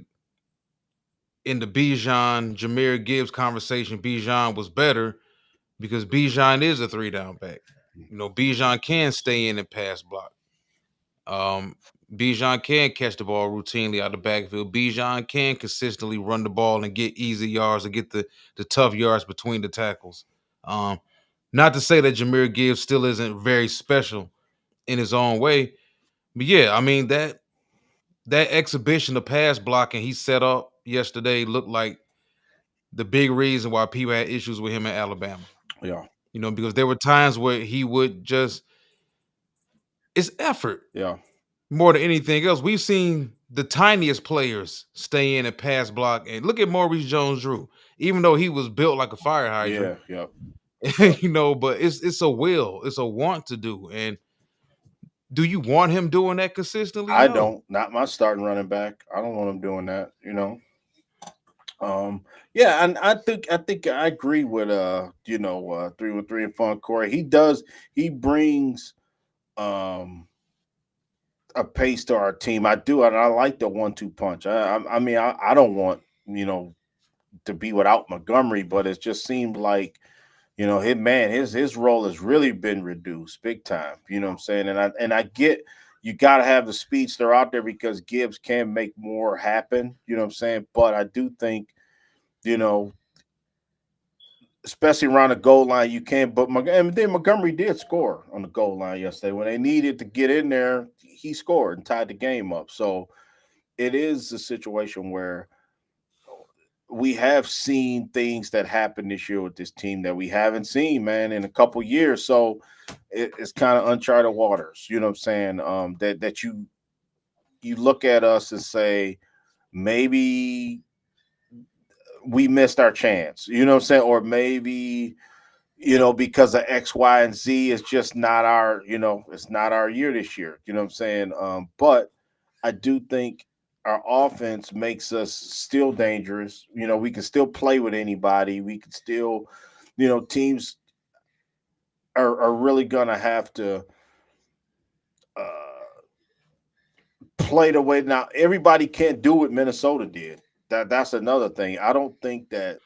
in the Bijan Jameer Gibbs conversation, Bijan was better because Bijan is a three down back. You know, Bijan can stay in and pass block. Um, Bijan can catch the ball routinely out the backfield. Bijan can consistently run the ball and get easy yards and get the tough yards between the tackles. Um, Not to say that Jameer Gibbs still isn't very special in his own way, but yeah, I mean that exhibition of pass blocking he set up yesterday looked like the big reason why people had issues with him in Alabama. Yeah, You know, because there were times where he would just it's effort yeah, more than anything else. We've seen the tiniest players stay in and pass block. And look at Maurice Jones-Drew, even though he was built like a fire hydrant, yeah, yeah. you know, but it's a will, it's a want to do. And do you want him doing that consistently? I No. don't. Not my starting running back. I don't want him doing that. Yeah, and I think I agree with 313 and Fun Corey. He brings um a pace to our team. I do, and I like the 1-2 punch. I mean, I don't want to be without Montgomery, but it just seemed like his role has really been reduced big time. You know what I'm saying? And I get you got to have the speedster out there because Gibbs can make more happen. You know what I'm saying? But I do think you know especially around the goal line, you can. But and then Montgomery did score on the goal line yesterday when they needed to get in there. He scored and tied the game up. So it is a situation where we have seen things that happen this year with this team that we haven't seen, man, in a couple years. So it's kind of uncharted waters. You know what I'm saying? That you look at us and say maybe we missed our chance. You know what I'm saying? Or maybe because of X, Y, and Z, it's just not it's not our year this year. You know what I'm saying? But I do think our offense makes us still dangerous. We can still play with anybody. We can still, teams are really gonna have to uh, play the way now. Everybody can't do what Minnesota did. That's another thing. I don't think that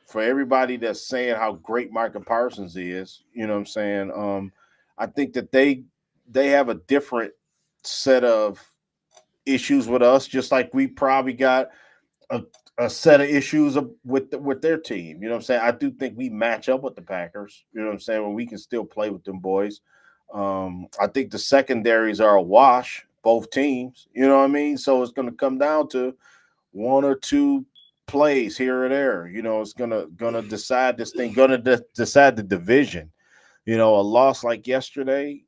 for everybody that's saying how great Micah Parsons is, you know what I'm saying? I think that they have a different set of issues with us, just like we probably got a, a set of issues with their team. You know what I'm saying? I do think we match up with the Packers. You know what I'm saying? When we can still play with them boys. I think the secondaries are a wash, both teams. You know what I mean? So it's going to come down to one or two plays here or there. It's gonna decide this thing. Gonna decide the division. A loss like yesterday,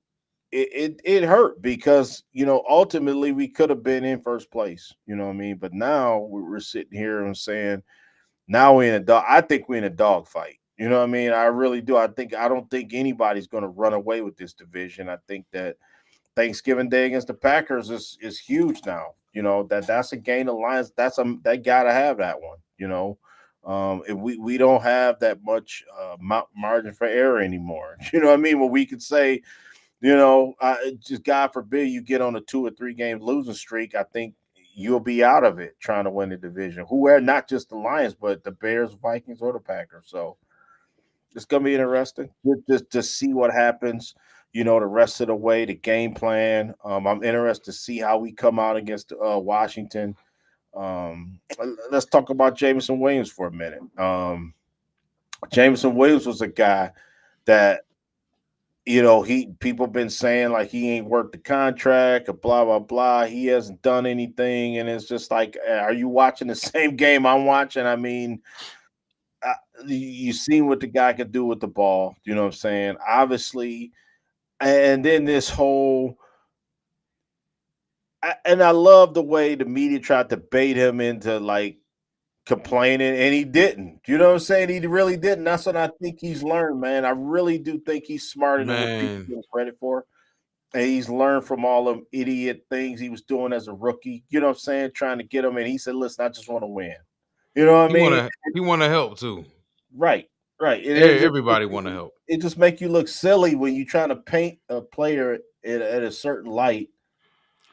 it hurt because ultimately we could have been in first place. You know what I mean? But now we're sitting here and saying now we're in a dog. I think we're in a dog fight. You know what I mean? I really do. I don't think anybody's going to run away with this division. I think that Thanksgiving Day against the Packers is huge now. That's a game of Lions. They gotta have that one. If we don't have that much margin for error anymore. You know what I mean? Well, we could say, just God forbid you get on a 2 or 3 game losing streak. I think you'll be out of it trying to win the division. Who are not just the Lions, but the Bears, Vikings, or the Packers. So it's gonna be interesting just to see what happens. The rest of the way, the game plan. I'm interested to see how we come out against Washington. Let's talk about Jameson Williams for a minute. Jameson Williams was a guy that he people been saying like he ain't worked the contract or blah blah blah. He hasn't done anything, and it's just like, are you watching the same game I'm watching? I mean, uh, you seen what the guy could do with the ball. You know what I'm saying? Obviously, and then this whole and I love the way the media tried to bait him into like complaining, and he didn't. You know what I'm saying? He really didn't. That's what I think he's learned, man. I really do think he's smarter than what people Man, give him credit for. And he's learned from all them idiot things he was doing as a rookie. You know what I'm saying? Trying to get him, and he said, "Listen, I just want to win." You know what I He mean? wanna help too. Right, right. It just Everybody wanna help. it just make you look silly when you trying to paint a player at a certain light,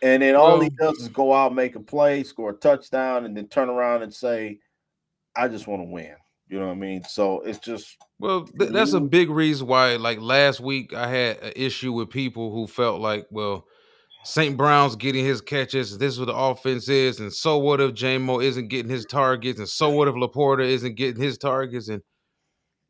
and then all he Well, does is go out, make a play, score a touchdown, and then turn around and say, "I just want to win." You know what I mean? So it's just to that's a me. big reason why, like last week, I had an issue with people who felt like, well, St. Brown's getting his catches. This is what the offense is, and so what if J-Mo isn't getting his targets, and so what if Laporta isn't getting his targets? And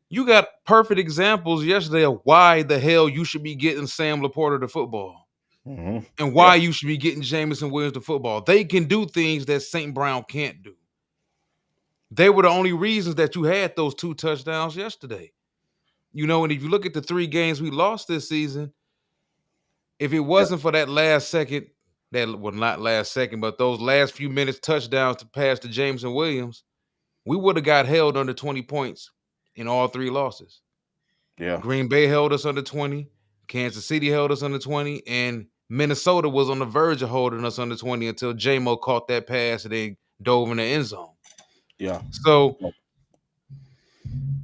you got perfect examples yesterday of why the hell you should be getting Sam Laporta the football, Mhm. and Yeah, why you should be getting Jamison Williams the football. They can do things that St. Brown can't do. They were the only reasons that you had those 2 touchdowns yesterday. And if you look at the 3 games we lost this season, if it yeah, wasn't for that last second, not last second, but those last few minutes touchdowns to pass to James and Williams, we would have got held under 20 points in all 3 losses. yeah, Green Bay held us under 20, Kansas City held us under 20, and Minnesota was on the verge of holding us under 20 until J-Mo caught that pass and they dove in the end zone. yeah, So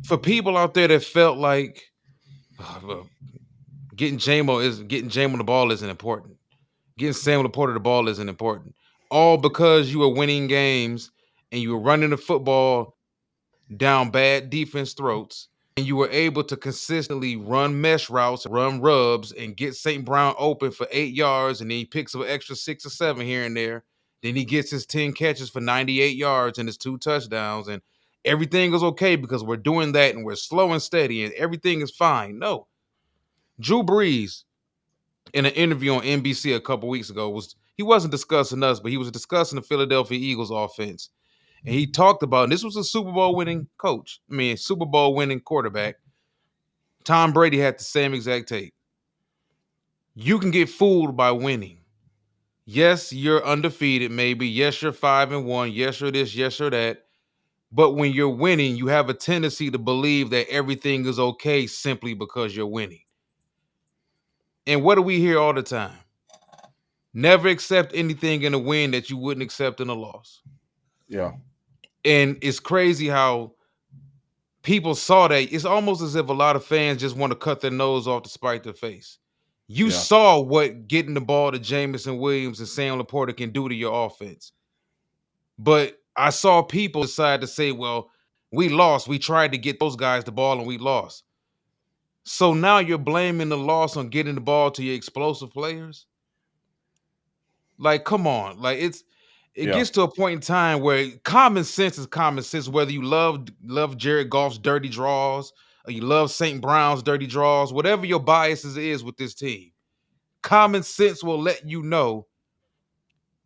for people out there that felt like well, getting J-Mo the ball isn't important. Getting Sam Laporta the ball isn't important. All because you were winning games and you were running the football down bad defense throats, and you were able to consistently run mesh routes, run rubs, and get St. Brown open for 8 yards, and then he picks up an extra 6 or 7 here and there. Then he gets his 10 catches for 98 yards and his 2 touchdowns, and everything is okay because we're doing that and we're slow and steady and everything is fine. No. Drew Brees, in an interview on NBC a couple weeks ago, he wasn't discussing us, but he was discussing the Philadelphia Eagles offense. And he talked about, and this was a Super Bowl winning coach. Super Bowl winning quarterback. Tom Brady had the same exact take. You can get fooled by winning. Yes, you're undefeated, maybe. Yes, you're 5-1. Yes, you're this, yes, you're that. But when you're winning, you have a tendency to believe that everything is okay simply because you're winning. And what do we hear all the time? Never accept anything in a win that you wouldn't accept in a loss. yeah, And it's crazy how people saw that. It's almost as if a lot of fans just want to cut their nose off to spite their face. You yeah, saw what getting the ball to Jamison Williams and Sam Laporta can do to your offense. But I saw people decide to say, well, we lost. We tried to get those guys the ball and we lost. So now you're blaming the loss on getting the ball to your explosive players? Like, come on. It yeah, gets to a point in time where common sense is common sense, whether you love Jared Goff's dirty draws or you love St. Brown's dirty draws, whatever your biases is with this team. Common sense will let you know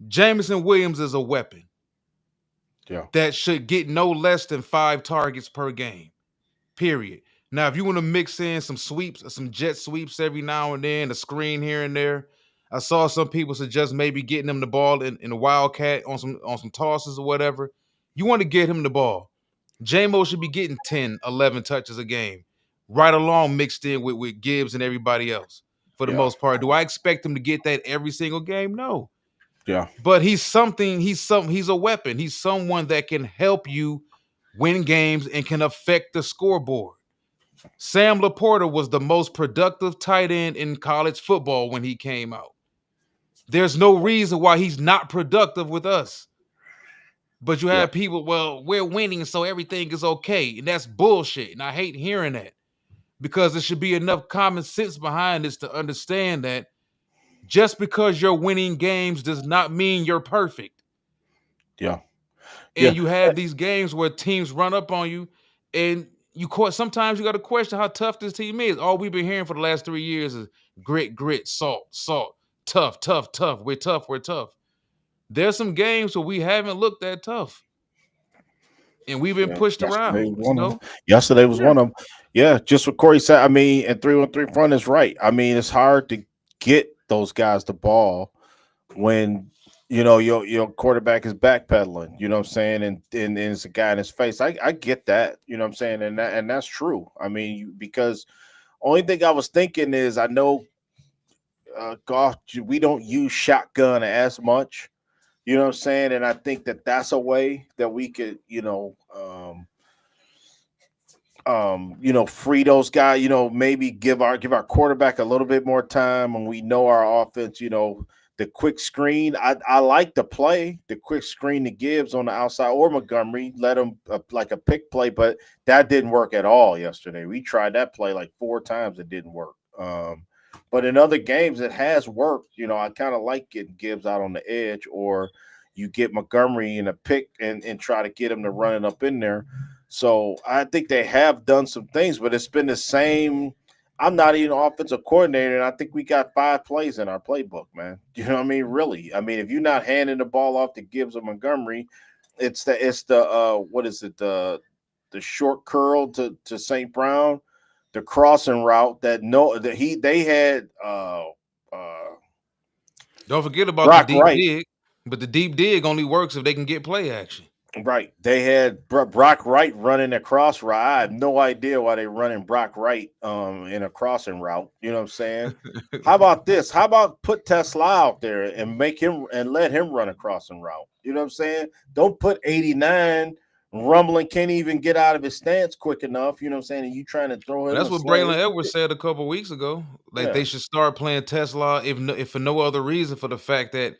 Jameson Williams is a weapon yeah, that should get no less than 5 targets per game. Period. Now, if you want to mix in some sweeps, some jet sweeps every now and then, a screen here and there, I saw some people suggest maybe getting him the ball in a wildcat on some tosses or whatever. You want to get him the ball. J-Mo should be getting 10, 11 touches a game, right along mixed in with Gibbs and everybody else for the yeah, most part. Do I expect him to get that every single game? No. yeah, But he's a weapon. He's someone that can help you win games and can affect the scoreboard. Sam Laporta was the most productive tight end in college football when he came out. There's no reason why he's not productive with us. But you yeah, have people, well, we're winning, so everything is okay. And that's bullshit. And I hate hearing that because there should be enough common sense behind this to understand that just because you're winning games does not mean you're perfect. yeah, yeah, And you have these games where teams run up on you, and sometimes you got to question how tough this team is. All we've been hearing for the last 3 years is grit, grit, salt, salt, tough, tough, tough. We're tough. We're tough. There's some games where we haven't looked that tough, and we've been yeah. pushed Yesterday around. was one of them. So Yesterday was yeah, one of them. Yeah, just what Corey said. I mean, and 3-on-3 front is right. I mean, it's hard to get those guys the ball when your quarterback is backpedaling. You know what I'm saying? And it's a guy in his face. I get that. You know what I'm saying? And that's true. I mean, because only thing I was thinking is I know golf we don't use shotgun as much. You know what I'm saying? And I think that that's a way that we could, free those guys. Maybe give our quarterback a little bit more time, and we know our offense. The quick screen. I like the play, the quick screen to Gibbs on the outside or Montgomery. Let him like a pick play, but that didn't work at all yesterday. We tried that play like 4 times. It didn't work. But in other games, it has worked. I kind of like getting Gibbs out on the edge, or you get Montgomery in a pick and try to get him to run it up in there. So I think they have done some things, but it's been the same. I'm not even an offensive coordinator, and I think we got 5 plays in our playbook, man. You know what I mean? Really. I mean, if you're not handing the ball off to Gibbs or Montgomery, it's the what is it, the short curl to St. Brown, the crossing route they had Don't forget about the Brock deep Wright. dig, but the deep dig only works if they can get play action. Right. They had Brock Wright running a cross route. I have no idea why they're running Brock Wright in a crossing route. You know what I'm saying? How about this? How about put Tesla out there and make him and let him run a crossing route? You know what I'm saying? Don't put 89 rumbling, can't even get out of his stance quick enough. You know what I'm saying? And you trying to throw Well, him that's a what slant. Braylon Edwards said a couple weeks ago. Like Yeah. they should start playing Tesla, if for no other reason, for the fact that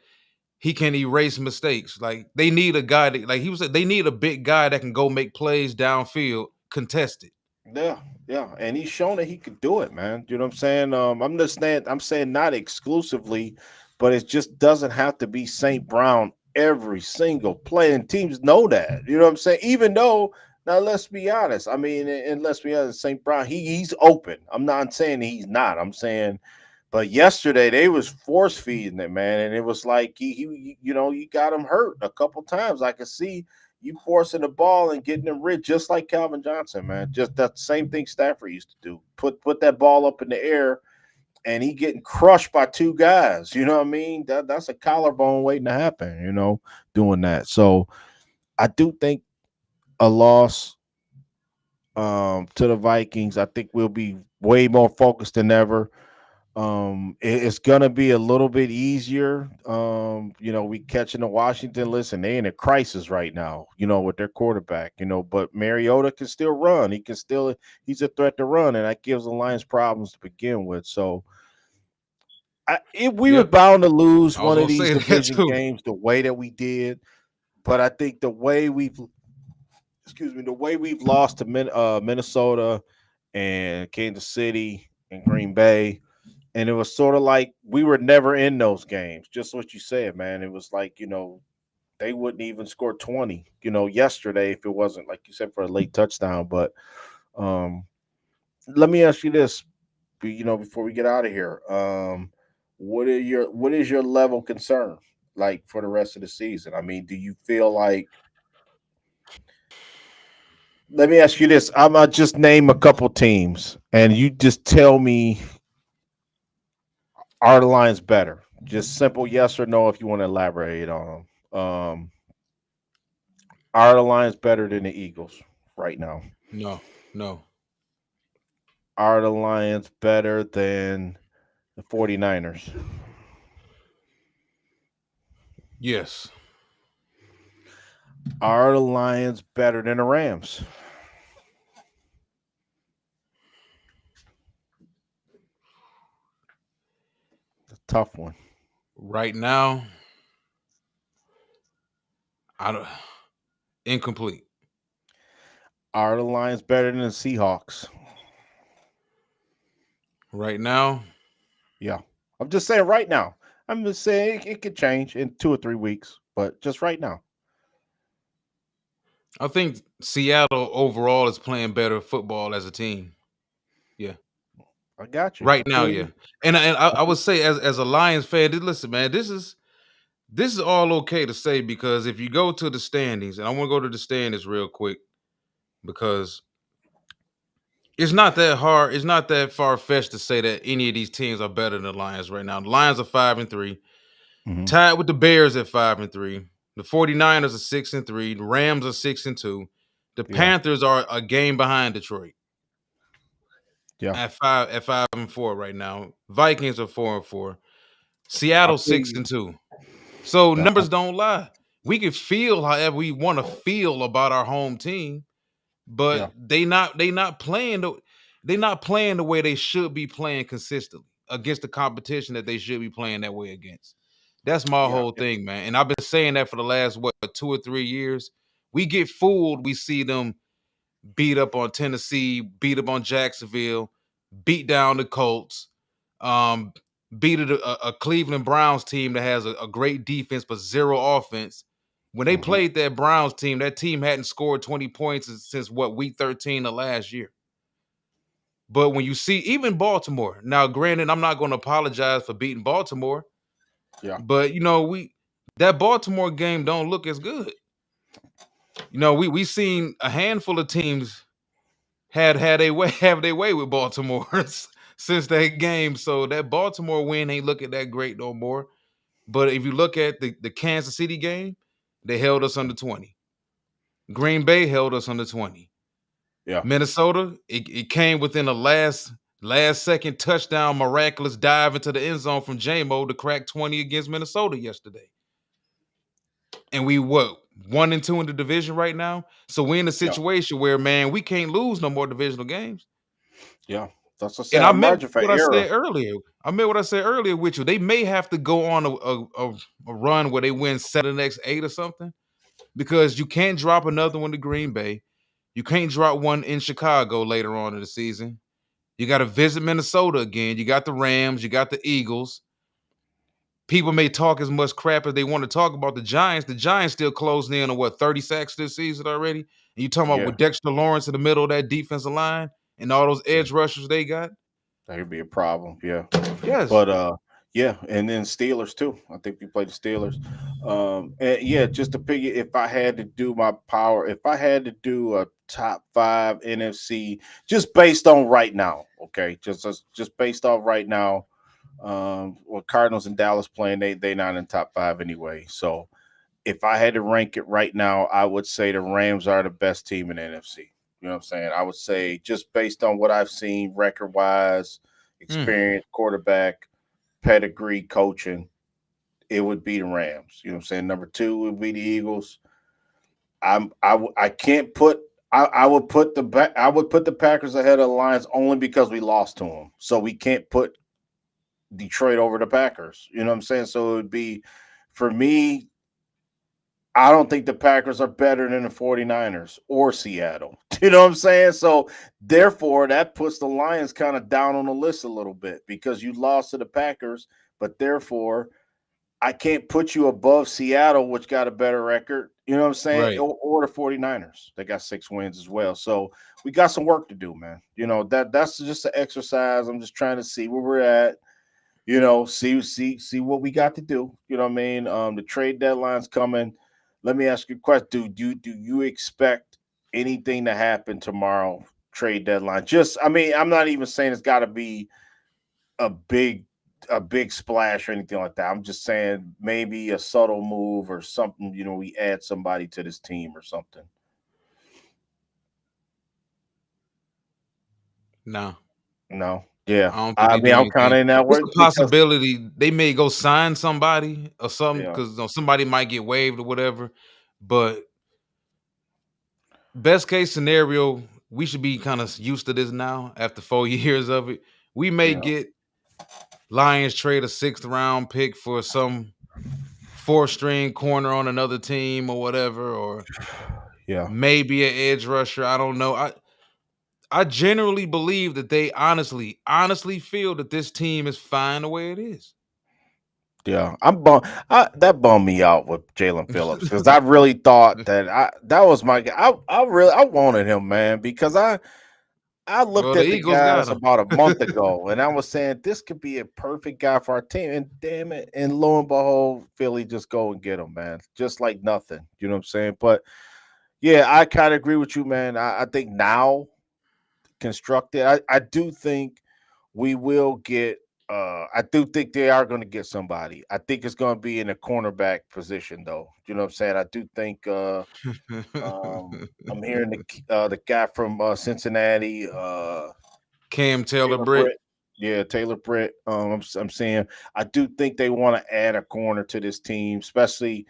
he can erase mistakes. Like they need a guy that, like he was said, they need a big guy that can go make plays downfield, contested. Yeah, yeah, and he's shown that he could do it, man. You know what I'm saying? I'm saying not exclusively, but it just doesn't have to be St. Brown every single play, and teams know that. You know what I'm saying? Even though, now let's be honest. I mean, and let's be honest, St. Brown, he's open. I'm not saying he's not. I'm saying, but yesterday they was force feeding it, man, and it was like he got him hurt a couple times. I could see you forcing the ball and getting them rid, just like Calvin Johnson, man. Just that same thing Stafford used to do. Put that ball up in the air, and he getting crushed by 2 guys. You know what I mean? That's a collarbone waiting to happen. Doing that. So I do think a loss to the Vikings. I think we'll be way more focused than ever. It's gonna be a little bit easier. We catching the Washington. Listen, they in a crisis right now, with their quarterback, but Mariota can still run. He's a threat to run, and that gives the Lions problems to begin with. So if we were Yep, bound to lose I was one of gonna these say that division too. games the way that we did, but I think the way we've lost to Minnesota and Kansas City and Green Bay, and it was sort of like we were never in those games. Just what you said, man. It was like, they wouldn't even score 20, yesterday if it wasn't, like you said, for a late touchdown. But um, let me ask you this, before we get out of here. What is your level of concern like for the rest of the season? I mean, do you feel like, let me ask you this. I'm gonna just name a couple teams and you just tell me, are the Lions better? Just simple yes or no if you want to elaborate on them. Are the Lions better than the Eagles right now? No, no, Are the Lions better than the 49ers? yes, Are the Lions better than the Rams? The tough one. right now, I don't. Incomplete. Are the Lions better than the Seahawks? Right now, Yeah. I'm just saying right now. I'm just saying it could change in 2 or 3 weeks, but just right now. I think Seattle overall is playing better football as a team. Yeah, I got you. right I now, feel yeah. you. And I would say as a Lions fan, listen, man, this is all okay to say, because if you go to the standings, and I want to go to the standings real quick, because it's not that hard, it's not that far fetched to say that any of these teams are better than the Lions right now. The Lions are 5-3, Hmm. tied with the Bears at 5-3. The 49ers are 6-3. The Rams are 6-2. The Yeah. Panthers are a game behind Detroit Yeah. at 5-4 right now. Vikings are 4-4. I Seattle feel six you. and two. So Yeah. numbers don't lie. We can feel however we want to feel about our home team, but Yeah. they not playing they not playing the way they should be playing consistently against the competition that they should be playing that way against. That's my Yeah. whole thing, man. And I've been saying that for the last 2 or 3 years. We get fooled. We see them beat up on Tennessee, beat up on Jacksonville, beat down the Colts, um, beat a Cleveland Browns team that has a great defense but zero offense. When they Hmm. played that team hadn't scored 20 points since what, week 13 of last year. But when you see even Baltimore, now granted, I'm not going to apologize for beating Baltimore, Yeah. but we that Baltimore game don't look as good. We seen a handful of teams had a way have their way with Baltimore since that game. So that Baltimore win ain't looking that great no more. But if you look at the Kansas City game, they held us under 20. Green Bay held us under 20. Yeah. Minnesota, it came within a last second touchdown, miraculous dive into the end zone from JMO to crack 20 against Minnesota yesterday. And we what, 1-2 in the division right now? So we're in a Yeah. situation where, man, we can't lose no more divisional games. Yeah. That's what I And said. I I'm meant margin for what I error. said earlier. I meant what I said earlier with you. They may have to go on a run where they win 7 of the next 8 or something, because you can't drop another one to Green Bay. You can't drop one in Chicago later on in the season. You got to visit Minnesota again. You got the Rams. You got the Eagles. People may talk as much crap as they want to talk about the Giants. The Giants still closing in on what, 30 sacks this season already? And you talking about Yeah. with Dexter Lawrence in the middle of that defensive line and all those Yeah. edge rushers they got? That could be a problem. Yeah. Yes. But yeah, and then Steelers too. I think we played the Steelers. And yeah, just to piggy, if I had to do my power, if I had to do a top 5 NFC, just based on right now, okay, just based off right now. Well, Cardinals and Dallas playing, they not in top 5 anyway. So if I had to rank it right now, I would say the Rams are the best team in the NFC. You know what I'm saying? I would say just based on what I've seen record wise, Mm. experience, quarterback, pedigree, coaching, it would be the Rams. You know what I'm saying? Number 2 would be the Eagles. I can't put I would put I would put the Packers ahead of the Lions only because we lost to them. So we can't put Detroit over the Packers. You know what I'm saying? So it would be, for me, I don't think the Packers are better than the 49ers or Seattle. You know what I'm saying? So therefore, that puts the Lions kind of down on the list a little bit because you lost to the Packers, but therefore I can't put you above Seattle, which got a better record. You know what I'm saying? Right. Or the 49ers. They got 6 wins as well. So we got some work to do, man. That's just an exercise. I'm just trying to see where we're at. See what we got to do. You know what I mean? The trade deadline's coming. Let me ask you a question. Do you expect anything to happen tomorrow? Trade deadline. I mean, I'm not even saying it's got to be a big a big splash or anything like that. I'm just saying maybe a subtle move or something. We add somebody to this team or something. No, No. Yeah. I don't think I they mean, do I'm kind anything. of in that It's way a because possibility they may go sign somebody or something, yeah, because somebody might get waived or whatever. But best case scenario, we should be kind of used to this now after 4 years of it. We may yeah, get Lions trade a 6th round pick for some 4th string corner on another team or whatever, or yeah. maybe an edge rusher. I don't know. I generally believe that they honestly feel that this team is fine the way it is. Yeah, that bummed me out with Jalen Phillips because I really thought that was my guy. I wanted him, man, because I looked Well, the at the Eagles got guys him. about a month ago and I was saying this could be a perfect guy for our team. And damn it, and lo and behold, Philly just go and get him, man, just like nothing. You know what I'm saying? But yeah, I kind of agree with you, man. I think now constructed. I do think we will get. I do think they are going to get somebody. I think it's going to be in a cornerback position, though. You know what I'm saying? I do think. I'm hearing the guy from Cincinnati, Cam Taylor Taylor Britt. Britt. Yeah, Taylor Britt. I'm saying I do think they want to add a corner to this team, especially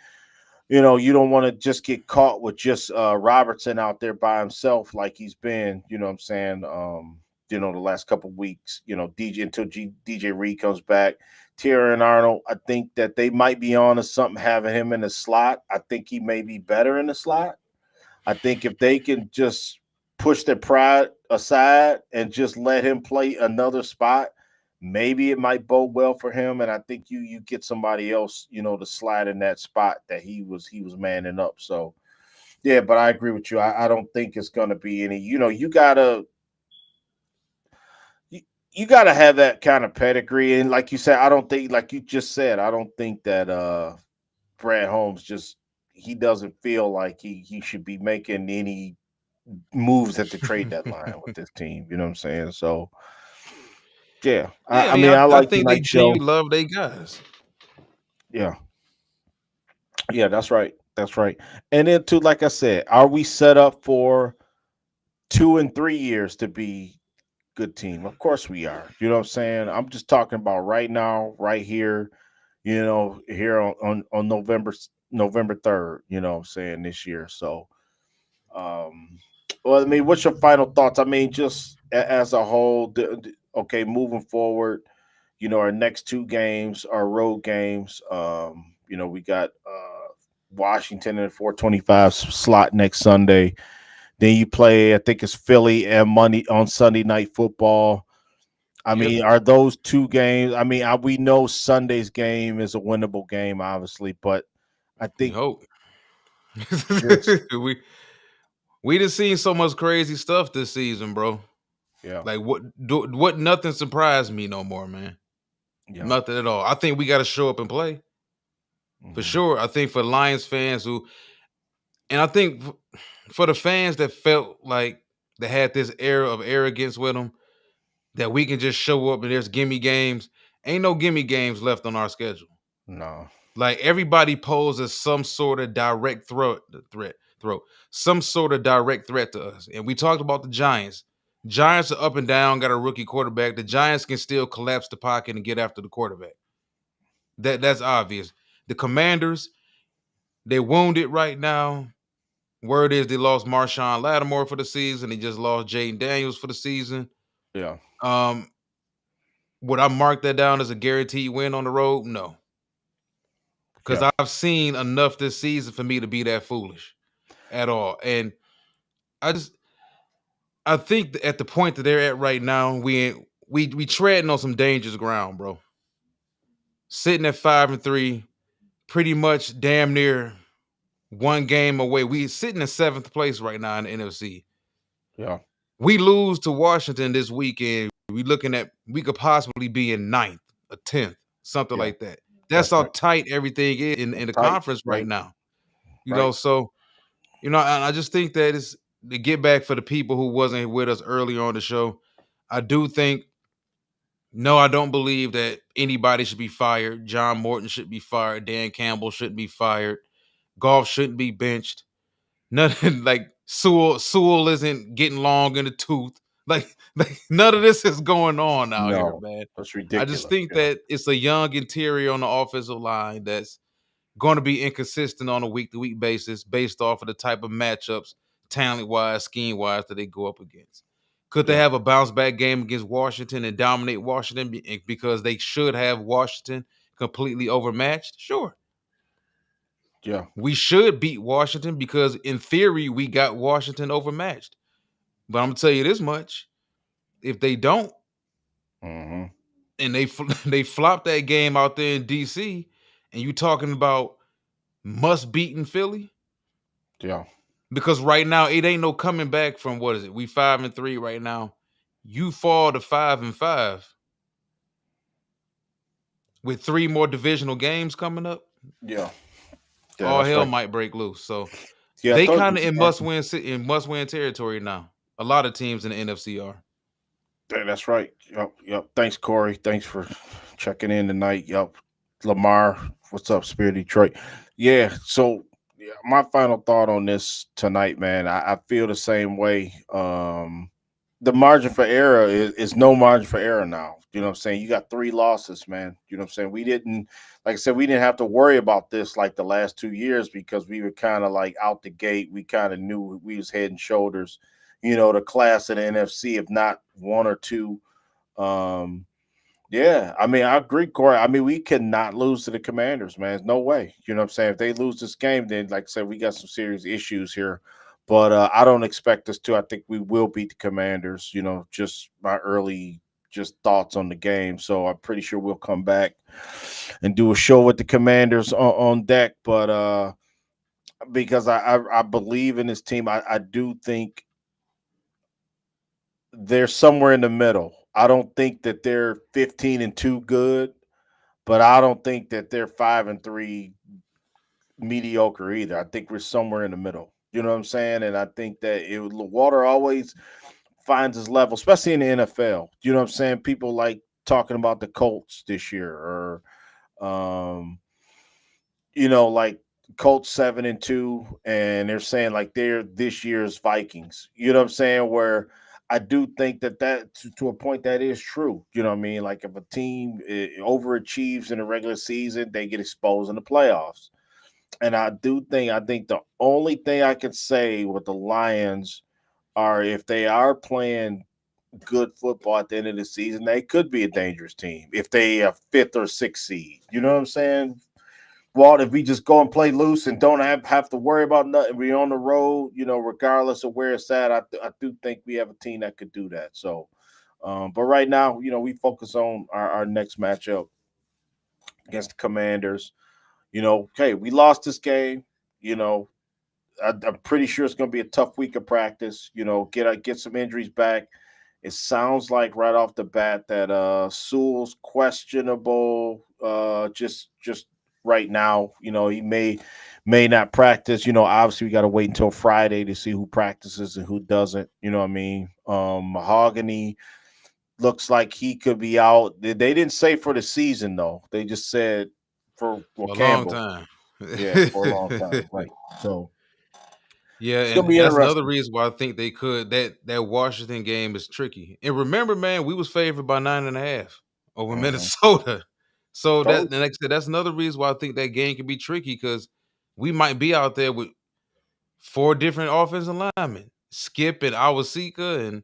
you don't want to just get caught with just Robertson out there by himself like he's been. You know what I'm saying? The last couple of weeks. DJ until DJ Reed comes back. Tierra and Arnold. I think that they might be on to something having him in the slot. I think he may be better in the slot. I think if they can just push their pride aside and just let him play another spot, maybe it might bode well for him. And I think you get somebody else, to slide in that spot that he was manning up. So yeah, but I agree with you. I don't think it's gonna be any, you, you gotta have that kind of pedigree. And like you said, I don't think like you just said, I don't think that Brad Holmes just he doesn't feel like he should be making any moves at the trade deadline with this team. You know what I'm saying? So yeah, I, Yeah, I I mean, mean, I, I I like the think they night show. genuinely love their guys. Yeah, yeah, that's right, that's right. And then too, like I said, are we set up for 2 and 3 years to be good team? Of course we are. You know what I'm saying? I'm just talking about right now, right here. Here on November 3rd. You know what I'm saying this year. So Um, well, I mean, what's your final thoughts? I mean, just as a whole, okay, moving forward, our next two games are road games. We got Washington in the 425 slot next Sunday. Then you play, I think it's Philly and Monday on Sunday Night Football. I Yep, mean, are those two games? I mean, we know Sunday's game is a winnable game, obviously, but I we think hope. just we just seen so much crazy stuff this season, bro. yeah, Like what nothing surprised me no more, man. yeah, Nothing at all. I think we got to show up and play for hmm sure. I think for Lions fans and I think for the fans that felt like they had this air of arrogance with them, that we can just show up and there's gimme games. Ain't no gimme games left on our schedule. no, Like everybody poses some sort of direct some sort of direct threat to us. And we talked about the Giants. Giants are up and down, got a rookie quarterback. The Giants can still collapse the pocket and get after the quarterback. That's obvious. The Commanders, they wounded right now. Word is they lost Marshawn Lattimore for the season. They just lost Jaden Daniels for the season. yeah, Um, would I mark that down as a guaranteed win on the road? No, because yeah. I've seen enough this season for me to be that foolish at all. And I just I think at the point that they're at right now, we treading on some dangerous ground, bro. Sitting at 5-3, pretty much damn near one game away. We sitting in seventh place right now in the NFC. Yeah, We lose to Washington this weekend. We could possibly be in ninth, a 10th, something yeah, like that. That's that's how right. tight everything is in That's the tight, conference right right, now. right. So and I just think that it's to get back for the people who wasn't with us earlier on the show. I do think no, I don't believe that anybody should be fired. John Morton should be fired. Dan Campbell shouldn't be fired. Golf shouldn't be benched. Nothing like Sewell isn't getting long in the tooth. Like none of this is going on out here, No, man. that's I just ridiculous. think Yeah, that it's a young interior on the offensive line that's going to be inconsistent on a week to week basis based off of the type of matchups, talent wise, scheme wise, that they go up against. Could they yeah, have a bounce back game against Washington and dominate Washington because they should have Washington completely overmatched? Sure. yeah. We should beat Washington because, in theory, we got Washington overmatched. But I'm gonna tell you this much: if they don't, hmm and they flop that game out there in DC, and you talking about must beat in Philly, Yeah, because right now it ain't no coming back from what is it? We 5-3 right now. You fall to 5-5 with three more divisional games coming up. yeah, yeah. All That's hell right. might break loose. So Yeah, I they thought kind of in must win territory now. A lot of teams in the NFC are. that's right. Yep, yep. Thanks, Corey. Thanks for checking in tonight. Yep, Lamar. What's up, Spirit Detroit? Yeah. So, yeah, my final thought on this tonight, man. I feel the same way. the margin for error is no margin for error now. You know what I'm saying? You got 3 losses, man. You know what I'm saying? We didn't, like I said, we didn't have to worry about this like the last 2 years because we were kind of like out the gate. We kind of knew we was head and shoulders, the class of the NFC, if not one or two. Um, yeah, I mean, I agree, Corey. I mean, we cannot lose to the Commanders, man. There's no way. You know what I'm saying? If they lose this game, then, like I said, we got some serious issues here. But I don't expect us to. I think we will beat the Commanders. Just my early just thoughts on the game. So I'm pretty sure we'll come back and do a show with the Commanders on deck. But because I believe in this team, I do think they're somewhere in the middle. I don't think that they're 15-2 good, but I don't think that they're 5-3 mediocre either. I think we're somewhere in the middle. You know what I'm saying? And I think that water always finds his level, especially in the NFL. You know what I'm saying? People like talking about the Colts this year, or like Colts 7-2, and they're saying like they're this year's Vikings. You know what I'm saying? Where I do think that to a point that is true. You know what I mean? Like if a team overachieves in the regular season, they get exposed in the playoffs. And I think the only thing I can say with the Lions are if they are playing good football at the end of the season, they could be a dangerous team if they are fifth or sixth seed. You know what I'm saying? Walt, if we just go and play loose and don't have to worry about nothing, we're on the road, regardless of where it's at, I do think we have a team that could do that. So, but right now, we focus on our next matchup against the Commanders. Okay, we lost this game. You know, I'm pretty sure it's going to be a tough week of practice. Get some injuries back. It sounds like right off the bat that Sewell's questionable. Just right now, he may not practice. Obviously we got to wait until Friday to see who practices and who doesn't. You know what I mean? Mahogany looks like he could be out. They didn't say for the season though. They just said for for a long Campbell. time. Yeah, for a long time. Right. So Yeah, it's gonna and be that's another interesting. reason why I think they could. That Washington game is tricky. And remember, man, we was favored by 9.5 over Mhm. Minnesota. So Oh, like I said, that's another reason why I think that game can be tricky because we might be out there with 4 different offensive linemen, Skip and Awasika, and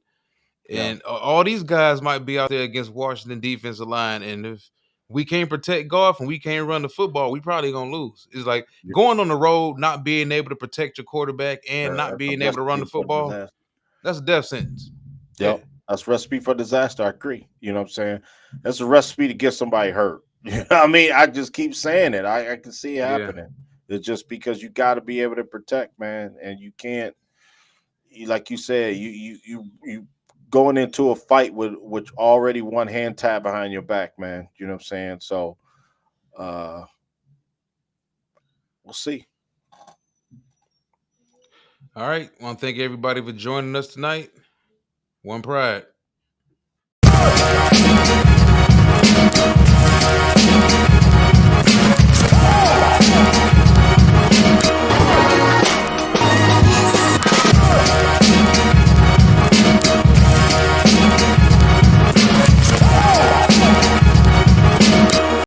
yeah. all these guys might be out there against Washington defensive line. And if we can't protect golf and we can't run the football, we probably gonna lose. It's like going on the road, not being able to protect your quarterback and not That's a being able to run recipe the for football. disaster. That's a death sentence. Yeah, Yep. That's a recipe for disaster. I agree. You know what I'm saying? That's a recipe to get somebody hurt. You know what I mean? I just keep saying it. I can see it yeah. happening. It's just because you got to be able to protect, man, and you can't. Like you said, you going into a fight with which already one hand tied behind your back, man. You know what I'm saying? So, uh, we'll see. All right. I want to thank everybody for joining us tonight. One pride.